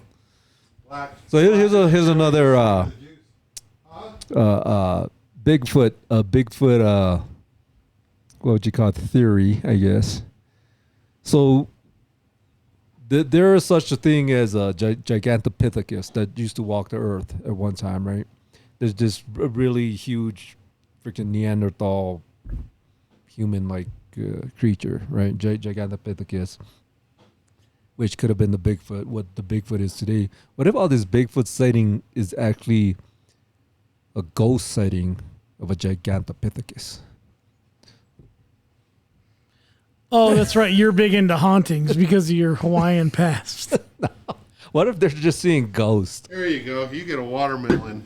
Black. So here's another Bigfoot what would you call it, theory, I guess. So there is such a thing as a Gigantopithecus that used to walk the earth at one time, right? There's this really huge freaking Neanderthal human-like creature, right? Gigantopithecus, which could have been the Bigfoot, what the Bigfoot is today. What if all this Bigfoot sighting is actually a ghost sighting of a Gigantopithecus? Oh, that's right. You're big into hauntings because of your Hawaiian past. What if they're just seeing ghosts? Here you go. You get a watermelon.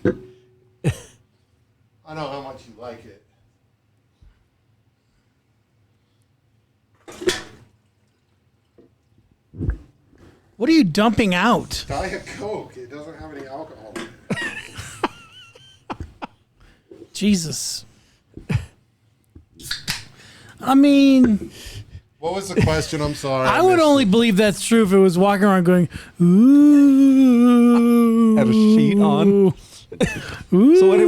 I know how much you like it. What are you dumping out? Diet Coke. It doesn't have any alcohol in it. Jesus. I mean, What was the question? I'm sorry. I would missed only it. believe that's true if it was walking around going, ooh. Had a sheet on. So what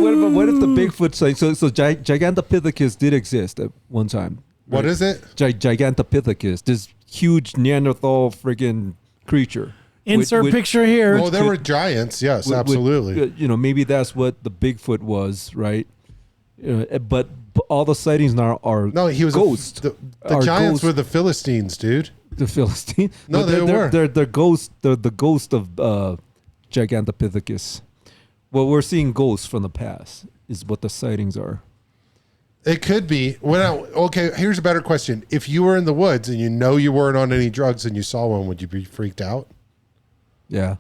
if the Bigfoot sighting? So Gigantopithecus did exist at one time. What is it? Gigantopithecus, this huge Neanderthal friggin' creature. Insert With- picture here. Oh, there were giants. Yes, with- absolutely. Maybe that's what the Bigfoot was, right? But all the sightings now are No, he was ghosts. The Are giants ghosts. were the Philistines, dude. The Philistine. No, But they were. They're ghosts. They're the ghost of Gigantopithecus. Well, we're seeing ghosts from the past. Is what the sightings are. It could be. Okay, here's a better question. If you were in the woods and you weren't on any drugs and you saw one, would you be freaked out? Yeah.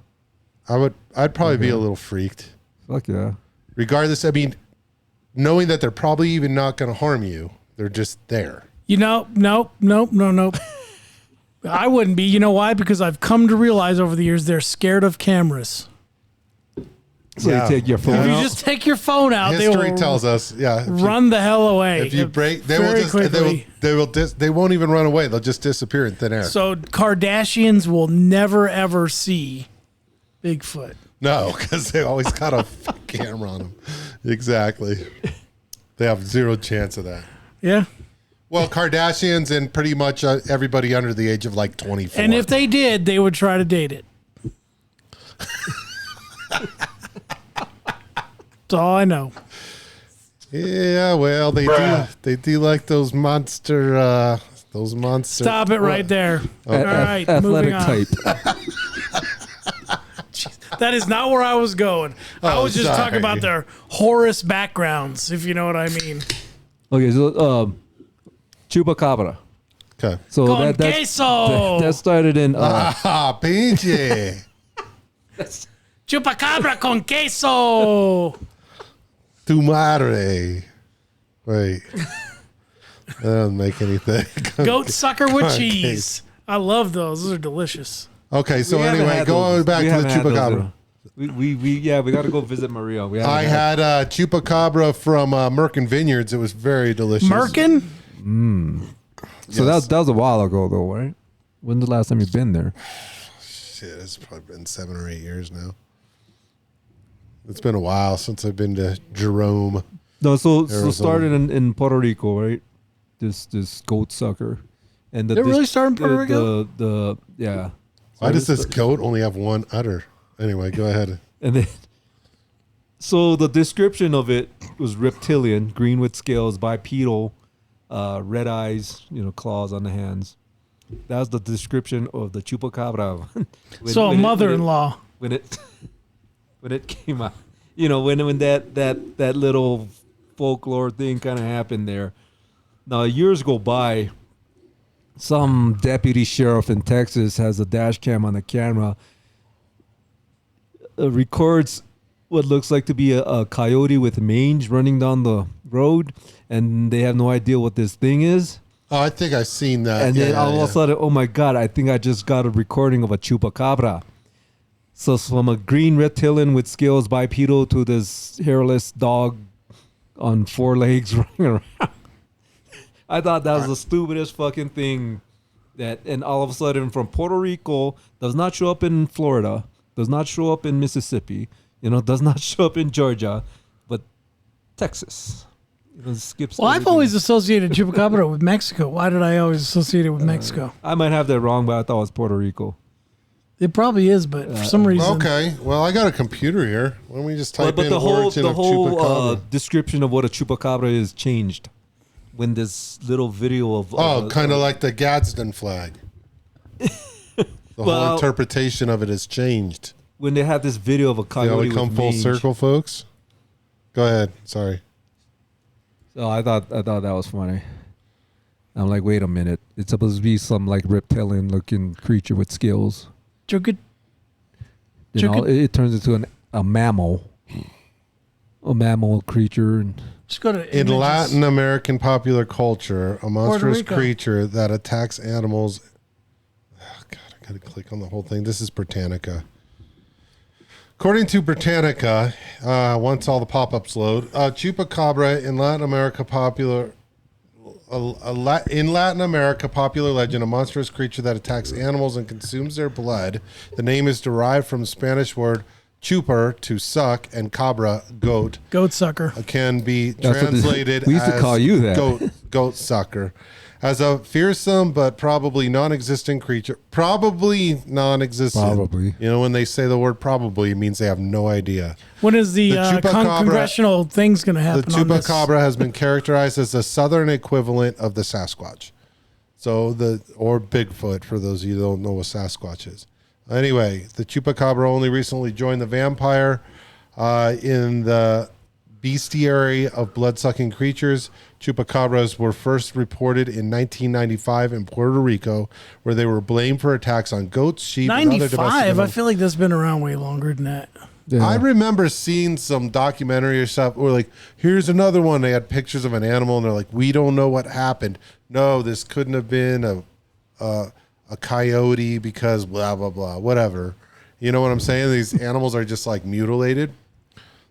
I'd probably be a little freaked. Fuck yeah. Regardless, I mean, knowing that they're probably even not going to harm you. They're just there. Nope. I wouldn't be. You know why? Because I've come to realize over the years they're scared of cameras. So Yeah. you take your phone If you out. just take your phone out, they History will tells us, yeah. If you, run the hell away. if you break, they very will just quickly. they won't even run away. They'll just disappear in thin air. So Kardashians will never ever see Bigfoot. No, because they always got a camera on them. Exactly. They have zero chance of that. Yeah. Well, Kardashians and pretty much everybody under the age of like 24. And if they did, they would try to date it. That's all I know. Yeah, well, they do like those monster. Stop it right there. All right, moving Athletic on. type. That is not where I was going. I was just sorry. talking about their Horus backgrounds, if you know what I mean. Okay, so chupacabra. Okay. So Con queso. that started in Pinche. Chupacabra con queso. Tu madre. Wait. That doesn't make anything. Goat sucker with Con cheese. I love those. Those are delicious. Okay, so We haven't anyway, had going those. back We to the haven't had those, chupacabra. we got to go visit Maria. I had chupacabra from Merkin Vineyards. It was very delicious. Merkin? So Yes. that was a while ago, though, right? When's the last time you've been there? Shit, it's probably been 7 or 8 years now. It's been a while since I've been to Jerome. No, so Arizona. started in Puerto Rico, right? This goat sucker, and They really started in Puerto Rico? The yeah. Why does So this goat only have one udder? Anyway, go ahead. And then, so the description of it was reptilian, green with scales, bipedal, red eyes, claws on the hands. That was the description of the chupacabra. So a mother-in-law. When it came out, when that little folklore thing kind of happened there. Now years go by. Some deputy sheriff in Texas has a dash cam on the camera. Records what looks like to be a coyote with mange running down the road, and they have no idea what this thing is. Oh, I think I've seen that. And then all of a sudden, oh my God, I think I just got a recording of a chupacabra. So from a green reptilian with scales bipedal to this hairless dog on 4 legs running around. I thought that was the stupidest fucking thing. And all of a sudden from Puerto Rico, does not show up in Florida, does not show up in Mississippi, does not show up in Georgia, but Texas. Skips. Well, I've everything. always associated chupacabra with Mexico. Why did I always associate it with Mexico? I might have that wrong, but I thought it was Puerto Rico. It probably is, but for some reason. Okay, well, I got a computer here. Why don't we just type But in the whole origin of chupacabra? description of what a chupacabra is changed when this little video of Kind of like the Gadsden flag. The whole Well- interpretation of it has changed. when they had this video of a You know, coyote we come with full mange. circle, folks. Go ahead. Sorry. So I thought that was funny. I'm like, wait a minute, it's supposed to be some like reptilian looking creature with scales. Chukit. It turns into a mammal, creature. And Just go to In images. Latin American popular culture, a monstrous Rico. creature that attacks animals. Oh, God, I gotta click on the whole thing. This is Britannica. According to Britannica, once all the pop-ups load, chupacabra in Latin America popular. In Latin America, popular legend, a monstrous creature that attacks animals and consumes their blood. The name is derived from the Spanish word chupar, to suck, and cabra, goat. Goat sucker. Can be That's what translated we used to as call you that. goat sucker. As a fearsome but probably non-existent creature. Probably non-existent. Probably. When they say the word probably, it means they have no idea. When is the, chupacabra- congressional thing's going to The happen on this? chupacabra has been characterized as the southern equivalent of the Sasquatch. Or Bigfoot, for those of you who don't know what Sasquatch is. Anyway, the chupacabra only recently joined the vampire in the bestiary of blood-sucking creatures. Chupacabras were first reported in 1995 in Puerto Rico, where they were blamed for attacks on goats, sheep, and other domestic 95? I animals. feel like that's been around way longer than that. yeah. I remember seeing some documentary or stuff where like, here's another one. They had pictures of an animal and they're like, we don't know what happened. No, this couldn't have been a coyote because blah, blah, blah, whatever. You know what I'm saying? These animals are just like mutilated.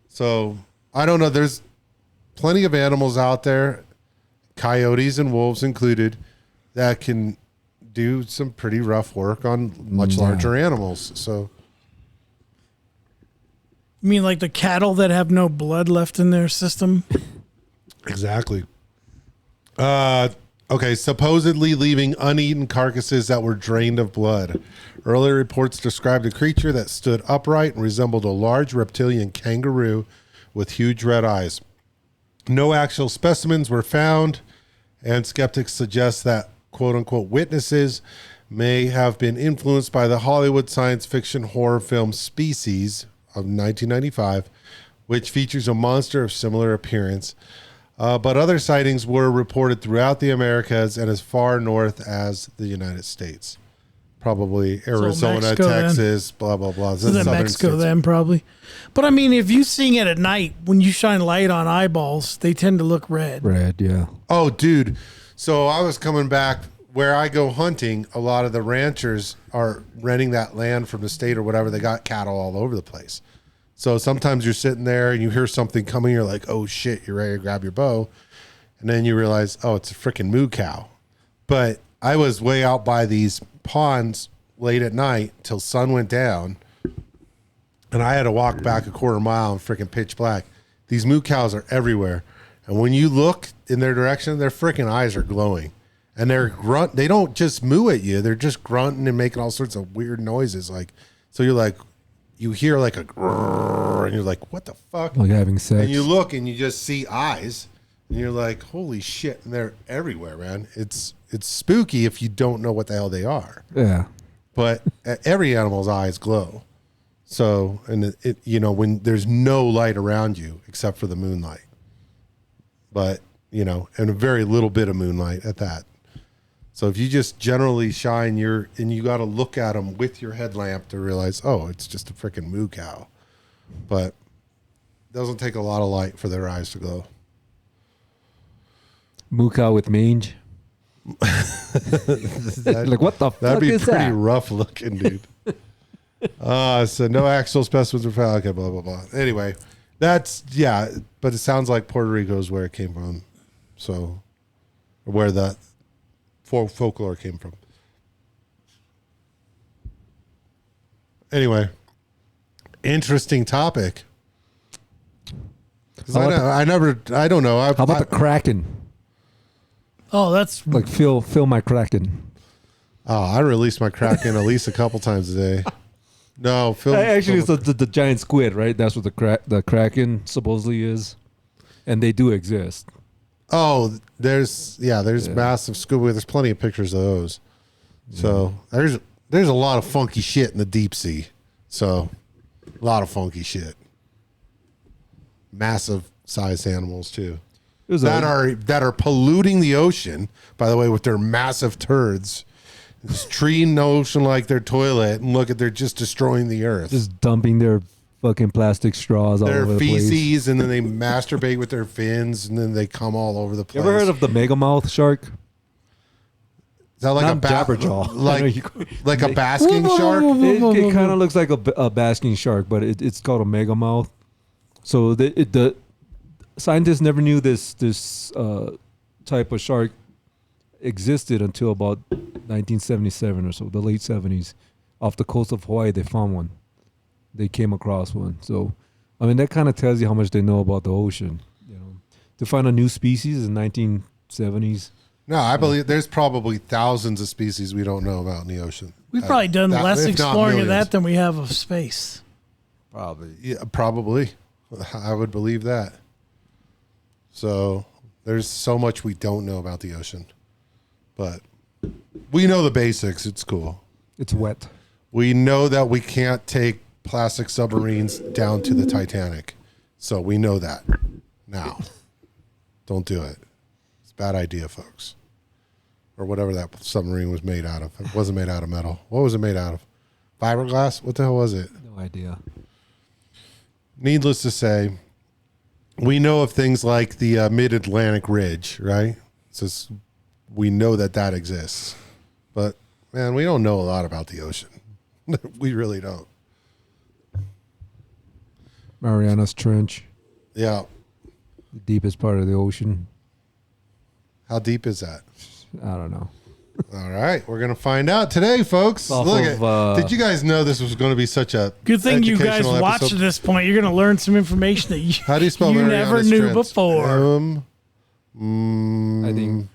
So I don't know. There's plenty of animals out there, coyotes and wolves included, that can do some pretty rough work on much larger animals. So You mean like the cattle that have no blood left in their system? exactly. Okay, supposedly leaving uneaten carcasses that were drained of blood. Earlier reports described a creature that stood upright and resembled a large reptilian kangaroo with huge red eyes. No actual specimens were found, and skeptics suggest that quote-unquote witnesses may have been influenced by the Hollywood science fiction horror film Species of 1995, which features a monster of similar appearance. But other sightings were reported throughout the Americas and as far north as the United States. Probably Arizona, Mexico, Texas, blah, blah, blah. This is Mexico then, probably. But I mean, if you seeing it at night, when you shine light on eyeballs, they tend to look red. Red, yeah. Oh, dude. So I was coming back where I go hunting. A lot of the ranchers are renting that land from the state or whatever. They got cattle all over the place. So sometimes you're sitting there and you hear something coming. You're like, oh, shit, you're ready to grab your bow. And then you realize, oh, it's a freaking moo cow. But I was way out by these ponds late at night till sun went down. And I had to walk back a quarter mile in freaking pitch black. These moo cows are everywhere. And when you look in their direction, their freaking eyes are glowing. And they don't just moo at you. They're just grunting and making all sorts of weird noises. Like, so you're like, you hear like a grrr, and you're like, what the fuck? Like having sex. And you look and you just see eyes. And you're like, holy shit. And they're everywhere, man. It's spooky if you don't know what the hell they are. Yeah. But every animal's eyes glow. So, and it when there's no light around you except for the moonlight. But, and a very little bit of moonlight at that. So if you just generally shine and you got to look at them with your headlamp to realize, oh, it's just a freaking moo cow. But it doesn't take a lot of light for their eyes to glow. Moo cow with mange. Like, what the fuck is that? That'd be pretty rough looking, dude. So no actual specimens were found. Okay, blah, blah, blah. Anyway, but it sounds like Puerto Rico is where it came from. So, where the folklore came from. Anyway, interesting topic. I don't know. How about the Kraken? Oh, that's Like, fill my Kraken. Oh, I release my Kraken at least a couple times a day. No, Actually, it's the giant squid, right? That's what the Kraken supposedly is. And they do exist. Oh, there's massive scuba. There's plenty of pictures of those. So there's a lot of funky shit in the deep sea. So a lot of funky shit. Massive sized animals too. That are polluting the ocean, by the way, with their massive turds. Just treating the ocean like their toilet, and they're just destroying the earth. Just dumping their fucking plastic straws all over the place. Their feces, and then they masturbate with their fins, and then they come all over the place. You ever heard of the megamouth shark? Is that like Not Jabberjaw. like a basking shark? It kind of looks like a basking shark, but it's called a megamouth. So the scientists never knew this type of shark existed until about 1977 or so, the late 70s. Off the coast of Hawaii, they found one. They came across one. So, I mean, that kind of tells you how much they know about the ocean. To find a new species in 1970s. No, I believe there's probably thousands of species we don't know about in the ocean. We've probably done less exploring of that than we have of space. Probably. Yeah, probably. I would believe that. So there's so much we don't know about the ocean. But we know the basics. It's cool. It's wet. We know that we can't take plastic submarines down to the Titanic. So we know that now. Don't do it. It's a bad idea, folks. Or whatever that submarine was made out of. It wasn't made out of metal. What was it made out of? Fiberglass? What the hell was it? No idea. Needless to say, we know of things like the Mid-Atlantic Ridge, right? So we know that exists. But, man, we don't know a lot about the ocean. We really don't. Marianas Trench. Yeah. The deepest part of the ocean. How deep is that? I don't know. All right. We're going to find out today, folks. Did you guys know this was going to be such a good thing you guys watched episode? to this point? You're going to learn some information that you, How do you spell you Marianas never knew Trench? before. I think.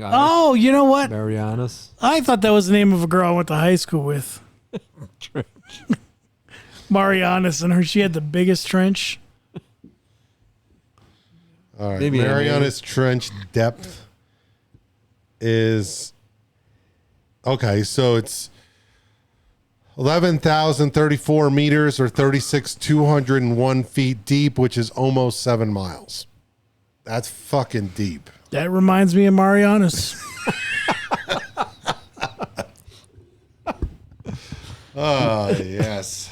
Oh, you know what? Marianas. I thought that was the name of a girl I went to high school with. Marianas, and she had the biggest trench. All right. Maybe Marianas Trench depth is okay. So it's 11,034 meters or 36,201 feet deep, which is almost 7 miles. That's fucking deep. That reminds me of Marianas. Oh, yes.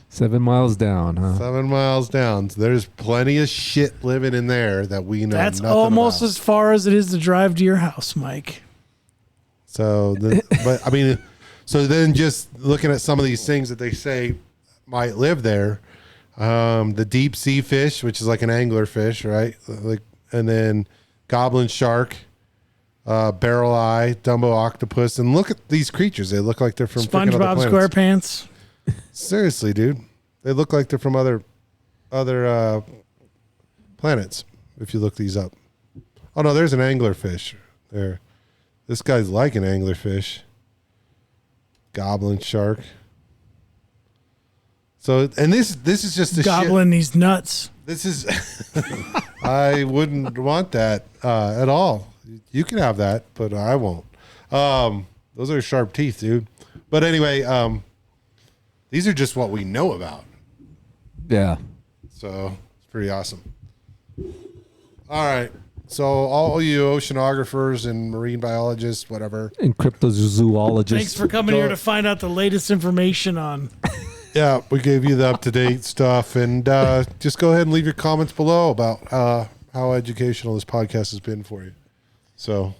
7 miles down, huh? 7 miles down. So there's plenty of shit living in there that we know That's nothing almost about. as far as it is to drive to your house, Mike. So, but I mean, so then just looking at some of these things that they say might live there, the deep sea fish, which is like an angler fish, right? Like, and then goblin shark, barrel eye, Dumbo octopus, and look at these creatures. They look like they're from freaking other SpongeBob planets. SquarePants. Seriously, dude, they look like they're from other planets. If you look these up. Oh no, there's an anglerfish there. This guy's like an anglerfish. Goblin shark. So, and this is just the Goblin, these nuts. This is. I wouldn't want that at all. You can have that, but I won't. Those are sharp teeth, dude. But anyway, these are just what we know about. Yeah. So it's pretty awesome. All right. So all you oceanographers and marine biologists, whatever. And cryptozoologists. Thanks for coming here to find out the latest information on. Yeah, we gave you the up-to-date stuff. And just go ahead and leave your comments below about how educational this podcast has been for you. So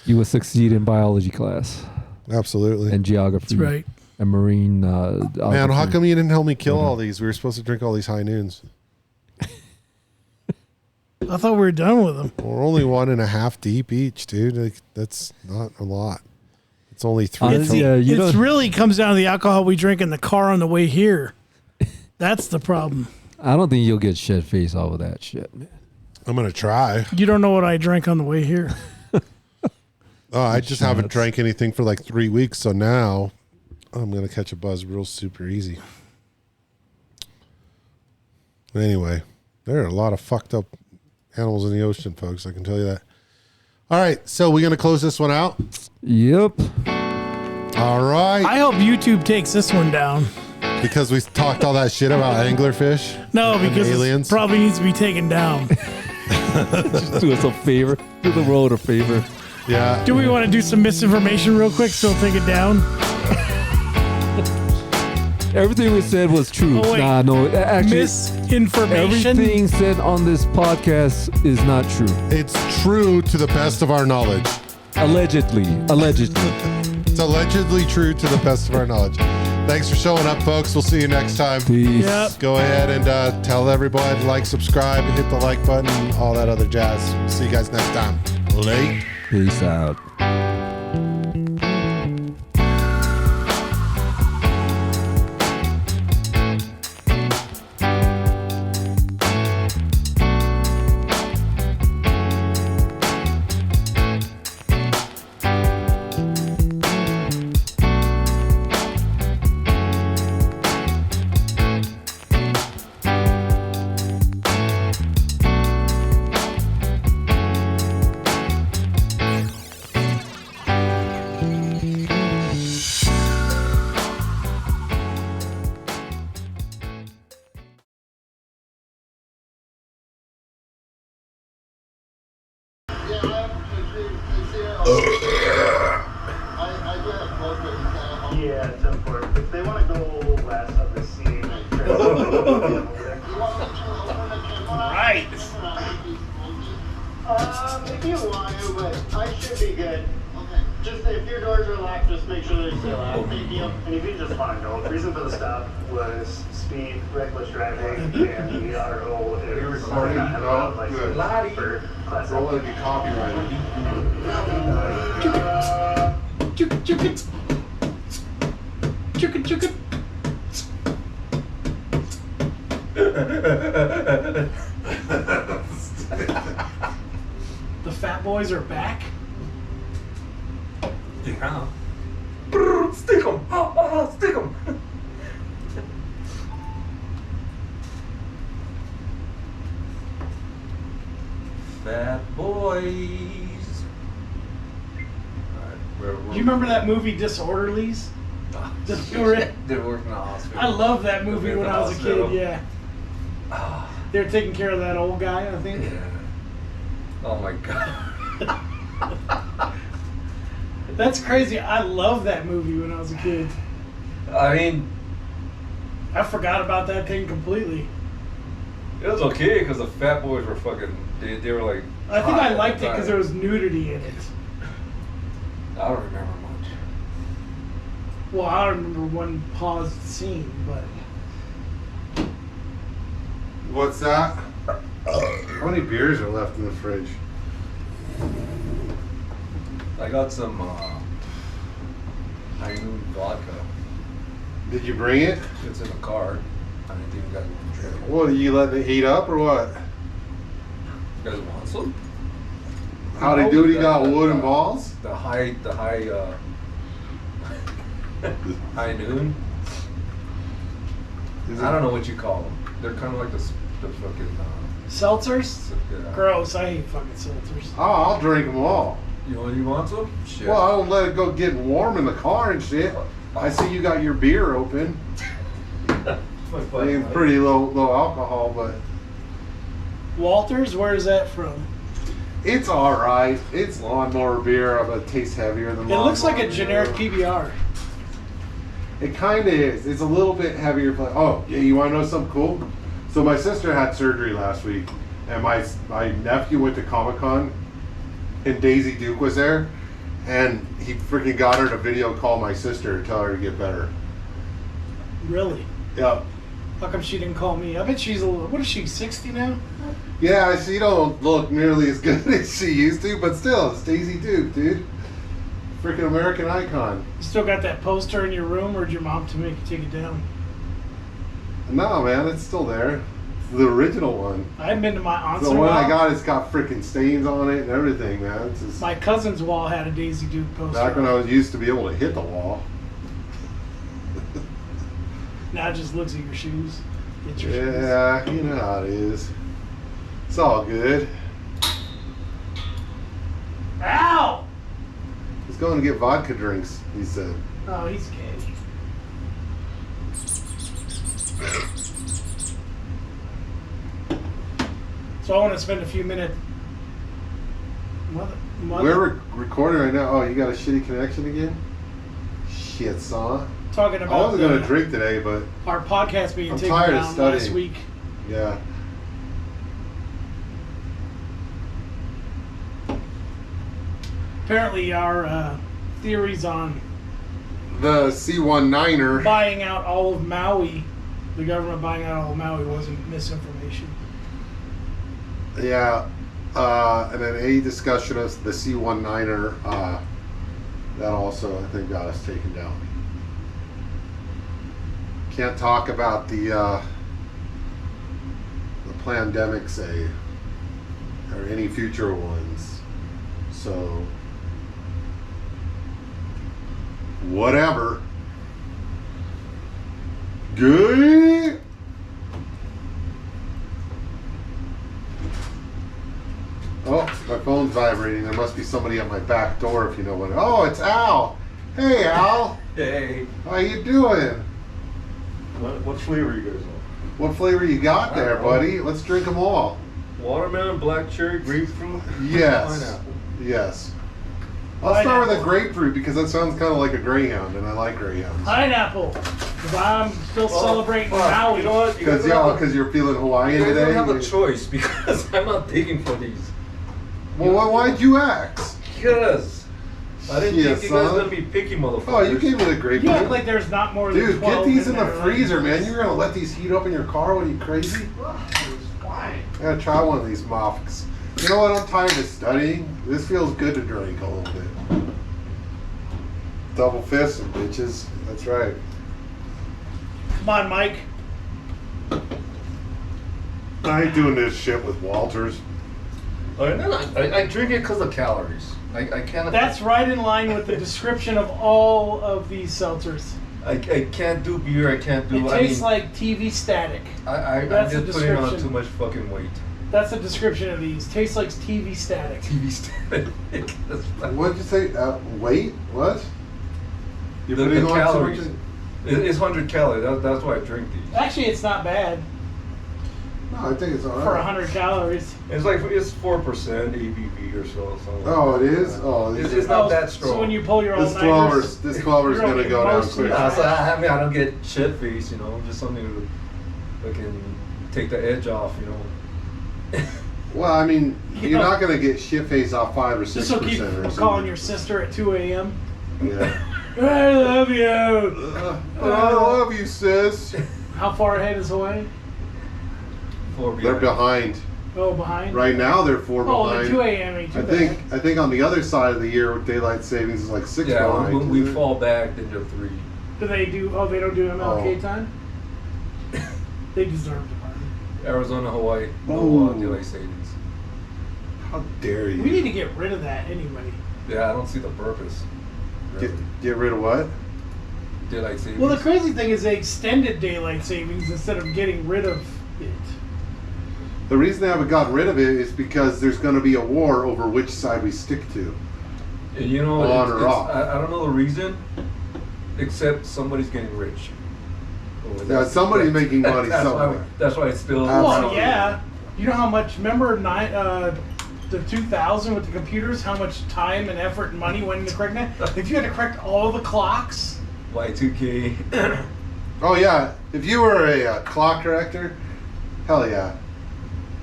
You will succeed in biology class absolutely. and geography. That's right. And marine. Man, how come you didn't help me kill all these? We were supposed to drink all these high noons. I thought we were done with them. We're only 1.5 deep each, dude. Like, that's not a lot. It's only 3. Yeah, you It don't- really comes down to the alcohol we drink in the car on the way here. That's the problem. I don't think you'll get shit face off of that shit, man. I'm gonna try. You don't know what I drank on the way here. Oh, I just haven't Shots. drank anything for like 3 weeks, so now I'm gonna catch a buzz real super easy. Anyway, there are a lot of fucked up animals in the ocean, folks. I can tell you that. All right, so we're gonna close this one out. Yep. All right, I hope YouTube takes this one down. because we talked all that shit about anglerfish. No, because aliens? it probably needs to be taken down. Just do us a favor. Do the world a favor. Yeah. Do we want to do some misinformation real quick so take it down? Everything we said was true. Oh, wait. Nah, no. Actually, Misinformation? everything said on this podcast is not true. It's true to the best of our knowledge. Allegedly. It's allegedly true to the best of our knowledge. Thanks for showing up, folks. We'll see you next time. Peace. Yep. Go ahead and tell everybody, like, subscribe, hit the like button, all that other jazz. See you guys next time. Late. Peace out. Yeah, 10-4. If they want to go west of the sea, right. If you want to, but I should be good. Okay. Just if your doors are locked, just make sure they're still out. Thank you. And if you just want to know, the reason for the stop was speed, reckless driving, and the RO is You're recording, not no? license Good. for class Don't let it be copyrighted. The fat boys are back? Yeah. Stick 'em! Stick 'em! Fat boys. Do you remember that movie Disorderlies? They were in the hospital. I love that movie They were when in I the was a hospital. kid. Yeah, they were taking care of that old guy. I think. Yeah. Oh my god. That's crazy. I love that movie when I was a kid. I mean, I forgot about that thing completely. it was okay because the fat boys were fucking. They were like. I think hot I at liked the it because time. there was nudity in it. I don't remember much. Well, I don't remember one paused scene, but What's that? How many beers are left in the fridge? I got some high noon vodka. Did you bring it? It's in the car. I didn't even got to drink it. What, are you letting it heat up or what? You guys want some? How'd he do it? He got wood and balls? The high high noon. I don't know what you call them. They're kind of like the fucking. seltzers? Yeah. Gross. I hate fucking seltzers. Oh, I'll drink them all. You want some? Shit. Well, I don't let it go getting warm in the car and shit. I see you got your beer open. I mean, pretty low alcohol, but Walters, where is that from? it's all right. It's lawnmower beer, but it tastes heavier than It looks like a lawnmower generic beer. PBR. It kind of is. It's a little bit heavier. Oh, yeah, you want to know something cool? So my sister had surgery last week, and my nephew went to Comic-Con, and Daisy Duke was there, and he freaking got her to video call my sister and tell her to get better. Really? Yep. How come she didn't call me? I bet she's a little. What is she? 60 now? Yeah, she don't look nearly as good as she used to, but still, it's Daisy Duke, dude. Freaking American icon. You still got that poster in your room, or did your mom to make you take it down? No, man, it's still there. It's the original one. I haven't been to my aunt's The in a one while. I got, it's got freaking stains on it and everything, man. It's just, My cousin's wall had a Daisy Duke poster. back when I was used to be able to hit the wall. Now it just looks at your shoes. Get your shoes. Yeah, you know how it is. It's all good. Ow! He's going to get vodka drinks, he said. Oh, he's gay. So I want to spend a few minutes. Mother. We're recording right now. Oh, you got a shitty connection again? Shit, son. Talking I about wasn't going to drink today, but our podcast being I'm taken tired of down studying. last week. yeah. Apparently, our theories on The C19er. buying out all of Maui, the government buying out all of Maui, wasn't misinformation. Yeah. And then a discussion of the C19er. That also, I think, got us taken down. Can't talk about the pandemic, say, or any future ones. So, whatever. Good. Oh, my phone's vibrating. There must be somebody at my back door, if you know what. Oh, it's Al. Hey, Al. Hey. How you doing? What flavor you guys want? What flavor you got there, I don't know. buddy? Let's drink them all. Watermelon, black cherry, grapefruit, Yes. pineapple. Yes. I'll start with a Pineapple. grapefruit because that sounds kind of like a greyhound, and I like greyhounds. Pineapple. Because I'm still celebrating fuck, Maui. You know what? You guys Because don't have a- because you're feeling Hawaiian you guys today. don't have a choice because I'm not digging for these. Well, why'd you ask? Because I didn't Yeah, think you guys son. were gonna be picky, motherfuckers. Oh, you gave me the You grapefruit. act like there's not more than Dude, 12 get these in the there, like- freezer, man. You're gonna let these heat up in your car? What are you, crazy? Why? I gotta try one of these mofks. You know what? I'm tired of studying. This feels good to drink a little bit. Double fisting, bitches. That's right. Come on, Mike. I ain't doing this shit with Walters. I drink it because of calories. I can't. That's right in line with the description of all of these seltzers. I can't do beer. I can't do. It tastes like TV static. I'm That's just the putting on description. too much fucking weight. That's the description of these. Tastes like TV static. TV static. That's fine. What did you say? Weight? What? You're The putting on so calories. much. It's 100 calories. That's why I drink these. Actually, it's not bad No, I think it's all right. for 100 calories. It's 4% ABV or so. Oh, it is. Oh, It's not that strong. So when you pull your this all 12ers. This 12ers is You're gonna on go down most quick. of So I mean, I don't get shit face, just something to fucking take the edge off, Well, I mean, You you're know- not gonna get shit face off 5 or 6%. Just so keep or calling something. your sister at 2 a.m. Yeah. I love you. I love you, sis. How far ahead is Hawaii? They're behind. Oh, behind? Right now, they're 4 Oh, behind. the 2 a.m. ain't too I think on the other side of the year, daylight savings is like 6 Yeah, behind. when we isn't it? fall back, then you're 3. Do they do? Oh, they don't do MLK Oh. time. They deserve to burn. Arizona, Hawaii, no Oh. daylight savings. How dare you? We need to get rid of that anyway. Yeah, I don't see the purpose. get, Really. get rid of what? Daylight savings. Well, the crazy thing is they extended daylight savings instead of getting rid of it. The reason they haven't gotten rid of it is because there's going to be a war over which side we stick to. And On or off. I don't know the reason, except somebody's getting rich. Yeah, somebody's making money that's somewhere. Why, that's why it's still. Well, Absolutely. yeah. You know how much? Remember the 2000 with the computers? How much time and effort and money went into correcting that? If you had to correct all the clocks. Y2K. Oh yeah, if you were a clock corrector, hell yeah.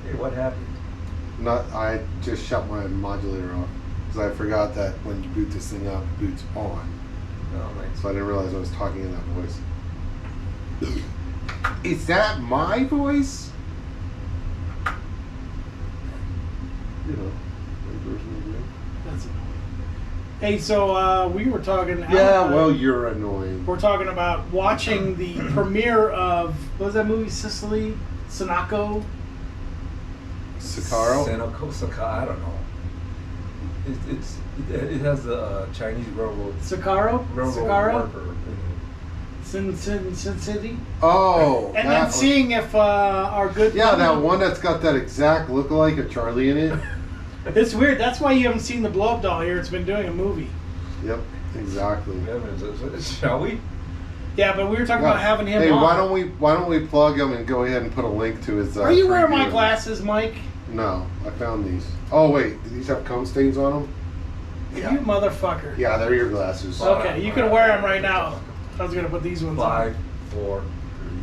Hey, what happened? I just shut my modulator off because I forgot that when you boot this thing up, it boots on. Oh, nice. So I didn't realize I was talking in that voice. Is that my voice? You know, my version of me. That's annoying. Hey, so we were talking. Yeah, well, you're annoying. We're talking about watching the premiere of what was that movie? Sicily, Sinako. Sakaro? Senoko, I don't know. It has the Chinese railroad. Sakaro. Railroad Sakara. worker. Sin City. Oh, And that then one. seeing if our good. Yeah, buddy- that one that's got that exact look-alike of Charlie in it. It's weird. That's why you haven't seen the blow up doll here. It's been doing a movie. Yep, exactly. Yeah, shall we? Yeah, but we were talking about having him Hey, on. why don't we plug him and go ahead and put a link to his? Are you wearing free my viewing. glasses, Mike? No, I found these. Oh wait, do these have cum stains on them? You motherfucker. Yeah, they're your glasses. Okay, you can wear them right now. I was gonna put these ones on. 5, 4, 3,